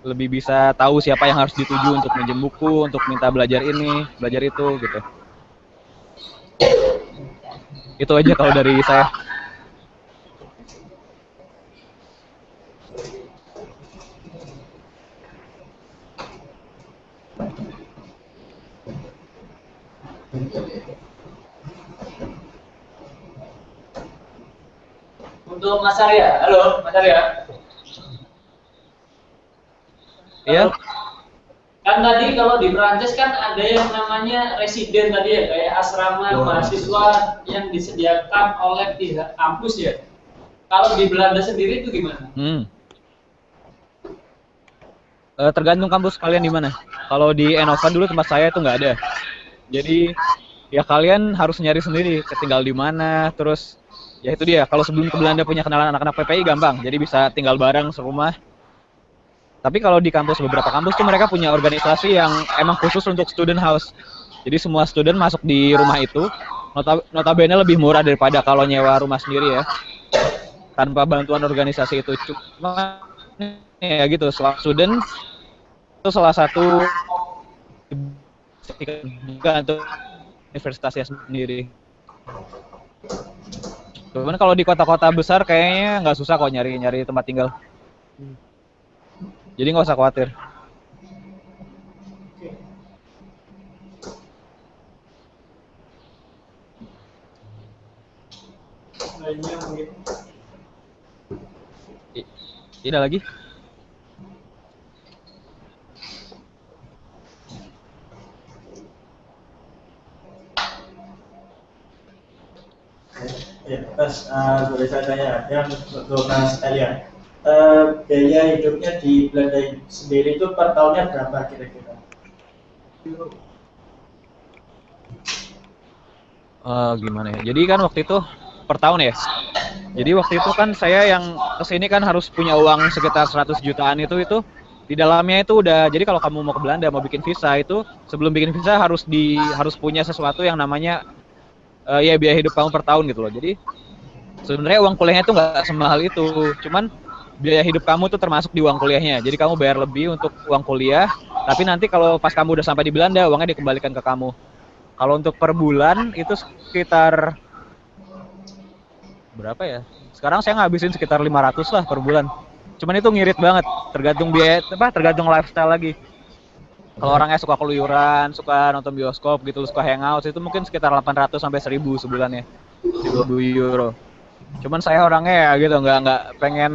Speaker 10: Lebih bisa tahu siapa yang harus dituju untuk minjem buku, untuk minta belajar ini, belajar itu gitu. Itu aja kalau dari saya.
Speaker 7: Untuk Mas Arya, halo Mas Arya.
Speaker 10: Iya.
Speaker 7: Kan tadi kalau di Perancis kan ada yang namanya residen tadi ya, kayak asrama mahasiswa yang disediakan oleh pihak kampus ya. Kalau di Belanda sendiri itu gimana?
Speaker 10: Tergantung kampus kalian di mana. Kalau di Enovan dulu tempat saya itu nggak ada. Jadi ya kalian harus nyari sendiri, tinggal di mana, terus ya itu dia, kalau sebelum ke Belanda punya kenalan anak-anak PPI gampang, jadi bisa tinggal bareng serumah. Tapi kalau di kampus, beberapa kampus tuh mereka punya organisasi yang emang khusus untuk student house. Jadi semua student masuk di rumah itu, notabene lebih murah daripada kalau nyewa rumah sendiri ya. Tanpa bantuan organisasi itu. Cuma ya gitu, student itu salah satu juga untuk universitasnya sendiri. Cuman kalau di kota-kota besar kayaknya nggak susah kok nyari tempat tinggal. Jadi nggak usah khawatir.
Speaker 7: Lainnya mungkin.
Speaker 10: Tidak lagi?
Speaker 8: Ya, Mas, boleh saya tanya, yang untuk Mas Elia, biaya hidupnya di Belanda sendiri itu per tahunnya berapa kira-kira?
Speaker 10: Gimana ya? Jadi kan waktu itu per tahun ya. Jadi waktu itu kan saya yang kesini kan harus punya uang sekitar 100 jutaan itu di dalamnya itu udah. Jadi kalau kamu mau ke Belanda mau bikin visa itu sebelum bikin visa harus punya sesuatu yang namanya ya biaya hidup kamu per tahun gitu loh. Jadi sebenarnya uang kuliahnya tuh nggak semahal itu, cuman biaya hidup kamu tuh termasuk di uang kuliahnya. Jadi kamu bayar lebih untuk uang kuliah, tapi nanti kalau pas kamu udah sampai di Belanda uangnya dikembalikan ke kamu. Kalau untuk per bulan itu sekitar berapa ya? Sekarang saya ngabisin sekitar 500 lah per bulan. Cuman itu ngirit banget, tergantung biaya tergantung lifestyle lagi. Kalau orangnya suka keluyuran, suka nonton bioskop gitu, suka hangout, itu mungkin sekitar 800 sampai 1000 sebulannya. 1000 euro. Cuman saya orangnya ya gitu, nggak pengen,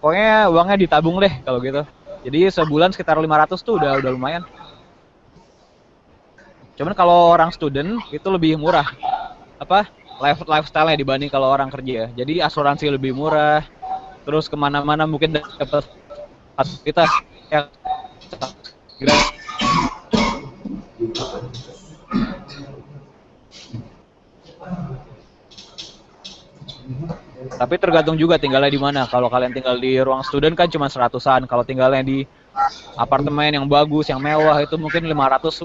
Speaker 10: pokoknya uangnya ditabung deh kalau gitu. Jadi sebulan sekitar 500 tuh udah lumayan. Cuman kalau orang student itu lebih murah. lifestyle-nya dibanding kalau orang kerja. Jadi asuransi lebih murah, terus kemana-mana mungkin dapat fasilitas yang gratis. Tapi tergantung juga tinggalnya di mana. Kalau kalian tinggal di ruang student kan cuma 100-an. Kalau tinggalnya di apartemen yang bagus, yang mewah itu mungkin 500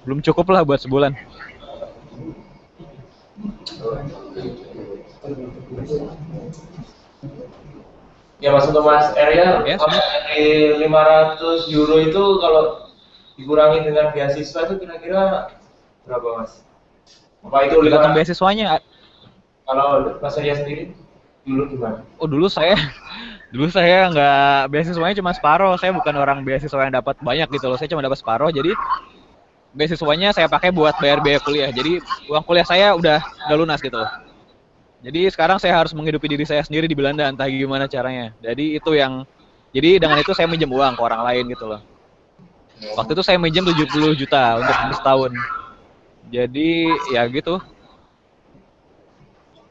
Speaker 10: belum cukup lah buat sebulan.
Speaker 3: Ya Mas, untuk Mas Area,
Speaker 10: Yes.
Speaker 3: dari 500 euro itu kalau dikurangi dengan beasiswa itu kira-kira berapa Mas? Apa itu
Speaker 10: Tergantung
Speaker 3: 500?
Speaker 10: beasiswanya.
Speaker 3: Kalau Mas Area sendiri dulu gimana?
Speaker 10: Oh dulu saya nggak beasiswanya cuma separuh. Saya bukan orang beasiswa yang dapat banyak gitu loh. Saya cuma dapat separuh. Jadi beasiswanya saya pakai buat bayar biaya kuliah. Jadi uang kuliah saya udah lunas gitu loh. Jadi sekarang saya harus menghidupi diri saya sendiri di Belanda, entah gimana caranya. Jadi dengan itu saya minjem uang ke orang lain gitu loh. Waktu itu saya minjem 70 juta untuk setahun. Jadi ya gitu.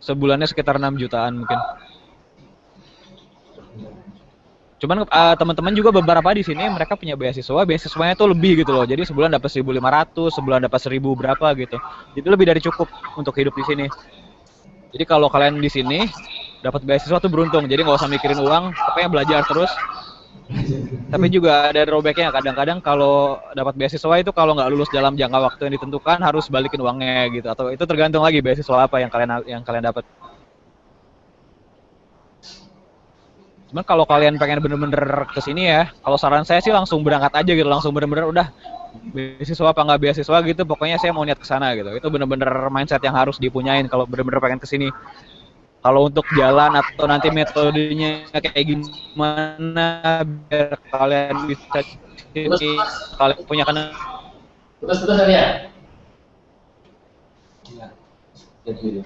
Speaker 10: Sebulannya sekitar 6 jutaan mungkin. Cuman teman-teman juga beberapa di sini mereka punya beasiswanya tuh lebih gitu loh. Jadi sebulan dapat 1.500, sebulan dapat 1.000 berapa gitu. Jadi lebih dari cukup untuk hidup di sini. Jadi kalau kalian di sini dapat beasiswa tuh beruntung. Jadi nggak usah mikirin uang, pokoknya belajar terus. Tapi juga ada drawbacknya. Kadang-kadang kalau dapat beasiswa itu kalau nggak lulus dalam jangka waktu yang ditentukan harus balikin uangnya gitu. Atau itu tergantung lagi beasiswa apa yang kalian dapat. Cuman kalau kalian pengen bener-bener kesini ya, kalau saran saya sih langsung berangkat aja gitu, langsung bener-bener udah beasiswa apa nggak beasiswa gitu, pokoknya saya mau niat kesana gitu. Itu bener-bener mindset yang harus dipunyain kalau bener-bener pengen kesini. Kalau untuk jalan atau nanti metodenya kayak gimana biar kalian bisa sini, kalian punya
Speaker 1: Terus ya.
Speaker 3: Jadi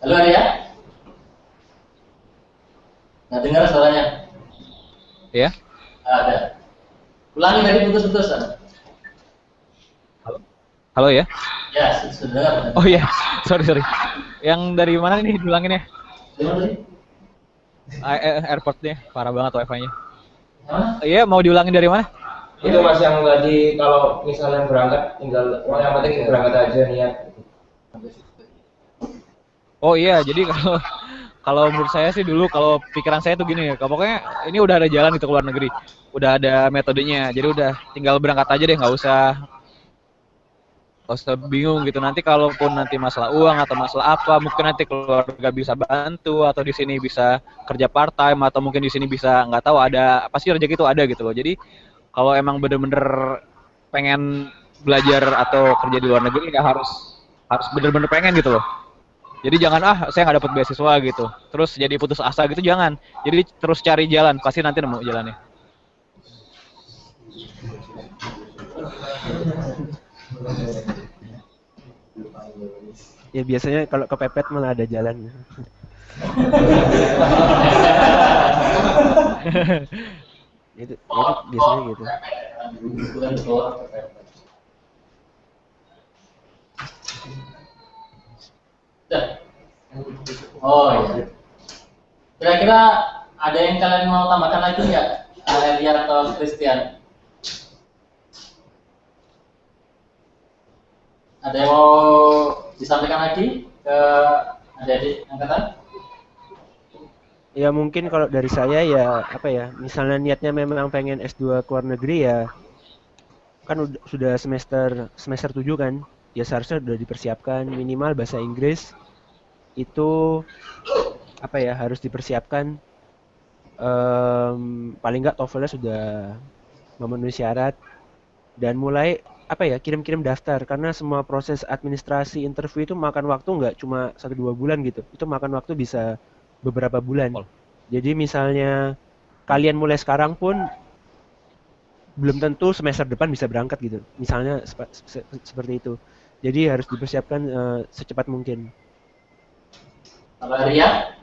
Speaker 1: Halo Arya? Nggak dengar suaranya?
Speaker 10: ya.
Speaker 1: Ada. Ulangi tadi putus-putus.
Speaker 10: Halo ya.
Speaker 1: Ya, sudah dengar.
Speaker 10: Oh iya, sorry. Yang dari mana nih diulanginnya?
Speaker 1: Dari mana tadi?
Speaker 10: Airportnya, parah banget wifi-nya.
Speaker 1: Mana?
Speaker 10: Iya, mau diulangin dari mana?
Speaker 3: itu Mas yang tadi kalau misalnya berangkat tinggal yang penting berangkat aja niat.
Speaker 10: Oh iya, jadi kalau menurut saya sih dulu kalau pikiran saya tuh gini ya, pokoknya ini udah ada jalan gitu ke luar negeri, udah ada metodenya, jadi udah tinggal berangkat aja deh, nggak usah bingung gitu. Nanti kalaupun nanti masalah uang atau masalah apa, mungkin nanti keluarga bisa bantu atau di sini bisa kerja part time atau mungkin di sini bisa nggak tahu, ada pasti rezeki itu ada gitu loh. Jadi kalau emang bener-bener pengen belajar atau kerja di luar negeri ya harus bener-bener pengen gitu loh. Jadi jangan saya nggak dapat beasiswa gitu, terus jadi putus asa gitu, jangan. Jadi terus cari jalan, pasti nanti nemu jalannya.
Speaker 2: Ya biasanya kalau kepepet malah ada jalan. itu biasanya gitu.
Speaker 1: Oh iya. Kira-kira ada yang kalian mau tambahkan lagi nggak? Elia atau Christian? Ada yang mau disampaikan lagi ke adik-adik angkatan?
Speaker 2: Ya mungkin kalau dari saya ya apa ya, misalnya niatnya memang pengen S2 ke luar negeri ya, kan sudah semester 7 kan, ya seharusnya sudah dipersiapkan minimal bahasa Inggris itu apa ya, harus dipersiapkan, paling nggak TOEFL-nya sudah memenuhi syarat, dan mulai apa ya, kirim-kirim daftar, karena semua proses administrasi interview itu makan waktu nggak cuma 1-2 bulan gitu, itu makan waktu bisa beberapa bulan. Jadi misalnya kalian mulai sekarang pun belum tentu semester depan bisa berangkat gitu, misalnya seperti itu. Jadi harus dipersiapkan secepat mungkin.
Speaker 1: Kalau Ria?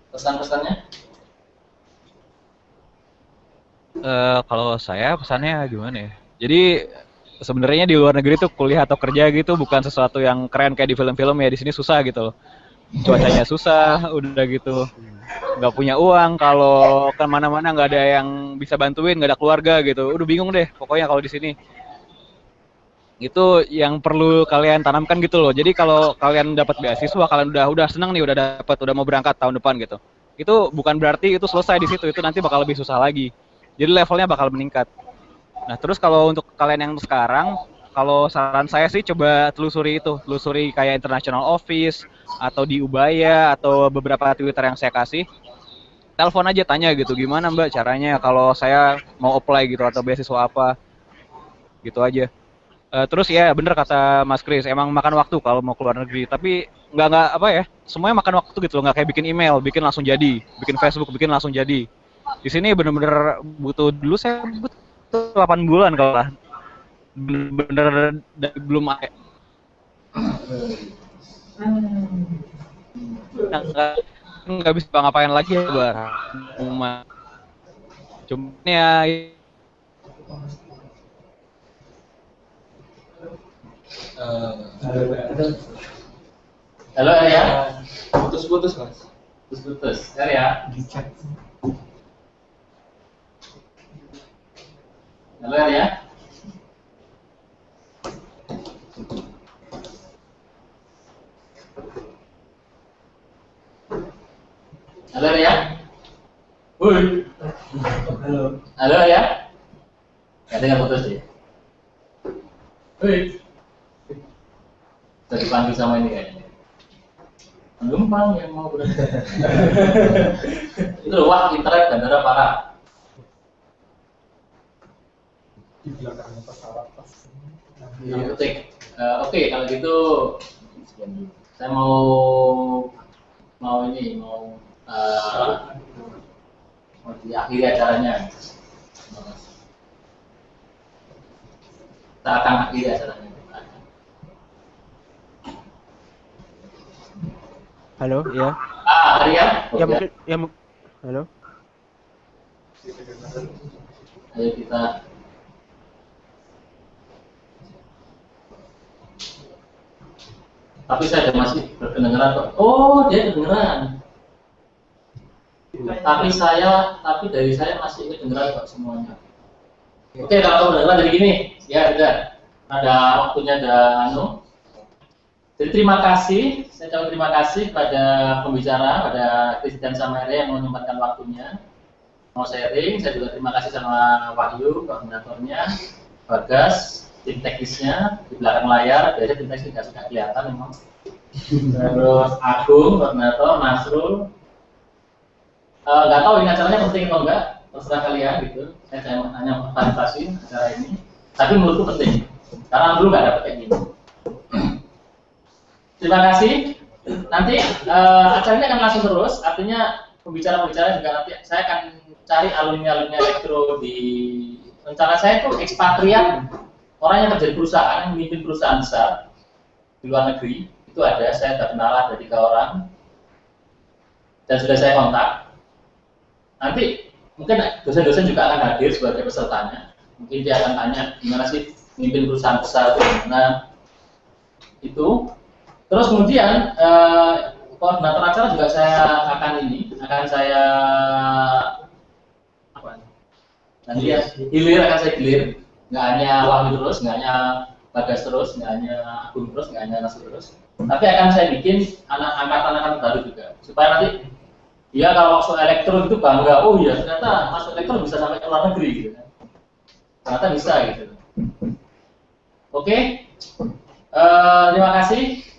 Speaker 1: Pesan-pesannya?
Speaker 10: Kalau saya pesannya gimana ya? Jadi sebenarnya di luar negeri tuh kuliah atau kerja gitu bukan sesuatu yang keren kayak di film-film ya. Di sini susah gitu loh. Cuacanya susah, udah gitu. Nggak punya uang, kalau kemana-mana nggak ada yang bisa bantuin, nggak ada keluarga gitu. Udah bingung deh pokoknya kalau di sini. Itu yang perlu kalian tanamkan gitu loh. Jadi kalau kalian dapat beasiswa, kalian udah senang nih, udah dapat, udah mau berangkat tahun depan gitu. Itu bukan berarti itu selesai di situ, itu nanti bakal lebih susah lagi. Jadi levelnya bakal meningkat. Nah, terus kalau untuk kalian yang sekarang, kalau saran saya sih coba telusuri kayak International Office atau di Ubaya atau beberapa Twitter yang saya kasih. Telepon aja tanya gitu, gimana Mbak caranya kalau saya mau apply gitu atau beasiswa apa. Gitu aja. Terus ya bener kata Mas Kris, emang makan waktu kalau mau keluar negeri. Tapi nggak apa ya, semuanya makan waktu gitu loh, nggak kayak bikin email, bikin langsung jadi, bikin Facebook, bikin langsung jadi. Di sini bener-bener butuh, dulu saya butuh 8 bulan kalau lah. Bener-bener belum nggak bisa ngapain lagi ya Bar. Cuma ya
Speaker 1: Halo Arya.
Speaker 11: Putus-putus Mas.
Speaker 1: Putus-putus. Arya. Halo Arya. Halo Arya. Woi. Halo Arya. Nggak dengar putus ya? Woi. Sudah dipanggil sama ini kayaknya. Penumpang yang mau berangkat. Itu loh, wah internet bandara parah.
Speaker 6: Di belakangnya pesawat pas.
Speaker 1: Oke, kalau gitu saya mau diakhiri acaranya. Kita akan akhiri acaranya.
Speaker 2: Halo, ya.
Speaker 1: Arya.
Speaker 2: Halo.
Speaker 1: Ayo kita. Tapi saya masih berkedengaran kok. Oh, dia kedengeran. Tapi dari saya masih kedengeran kok semuanya. Oke, kalau kedengeran dari gini, ya udah. Ada waktunya, ada Jadi terima kasih, saya ucapkan terima kasih pada pembicara, pada Christian Samaria yang menyempatkan waktunya mau sharing. Saya juga terima kasih sama Wahyu, koordinatornya, Bagas, tim teknisnya di belakang layar. Biasanya tim teknis tidak suka kelihatan memang. Terus Agung, koordinator, Nasrul. Nggak tahu ini acaranya penting atau enggak, terserah kalian gitu. Saya hanya memfasilitasi acara ini, tapi menurutku penting karena dulu nggak dapat kayak gini. Terima kasih. Nanti acara ini akan langsung terus, artinya pembicara-pembicara juga nanti saya akan cari alumni-alumni elektro di rencana saya itu ekspatriat, orang yang kerja di perusahaan, yang memimpin perusahaan besar di luar negeri. Itu ada, saya sudah kenalan dari 3 orang dan sudah saya kontak. Nanti mungkin dosen-dosen juga akan hadir sebagai pesertanya. Mungkin dia akan tanya gimana sih memimpin perusahaan besar itu gimana itu. Terus kemudian koordinator acara juga akan saya nanti ya akan saya gilir, nggak hanya Wahyu terus, nggak hanya Bagas terus, nggak hanya Agung terus, nggak hanya Nasir terus, tapi akan saya bikin angkatan baru juga supaya nanti dia kalau masuk elektro itu bangga, oh iya ternyata masuk elektro bisa sampai ke luar negeri gitu kan, ternyata bisa gitu. Oke, terima kasih.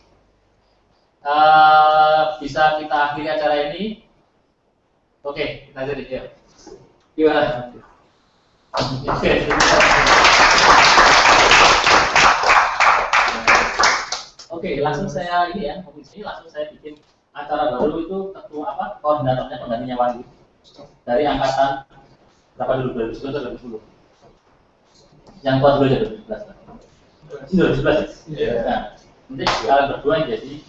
Speaker 1: Bisa kita akhiri acara ini. Oke, kita jadi ya. Gimana? Oke, langsung saya ini ya, habis ini langsung saya bikin acara baru itu ketua koordinatornya penggantinya Wahyu dari angkatan berapa dulu 2010 atau 2010? Yang kuat dulu aja 2011. Ini 2011. Nah, nanti kalian berdua jadi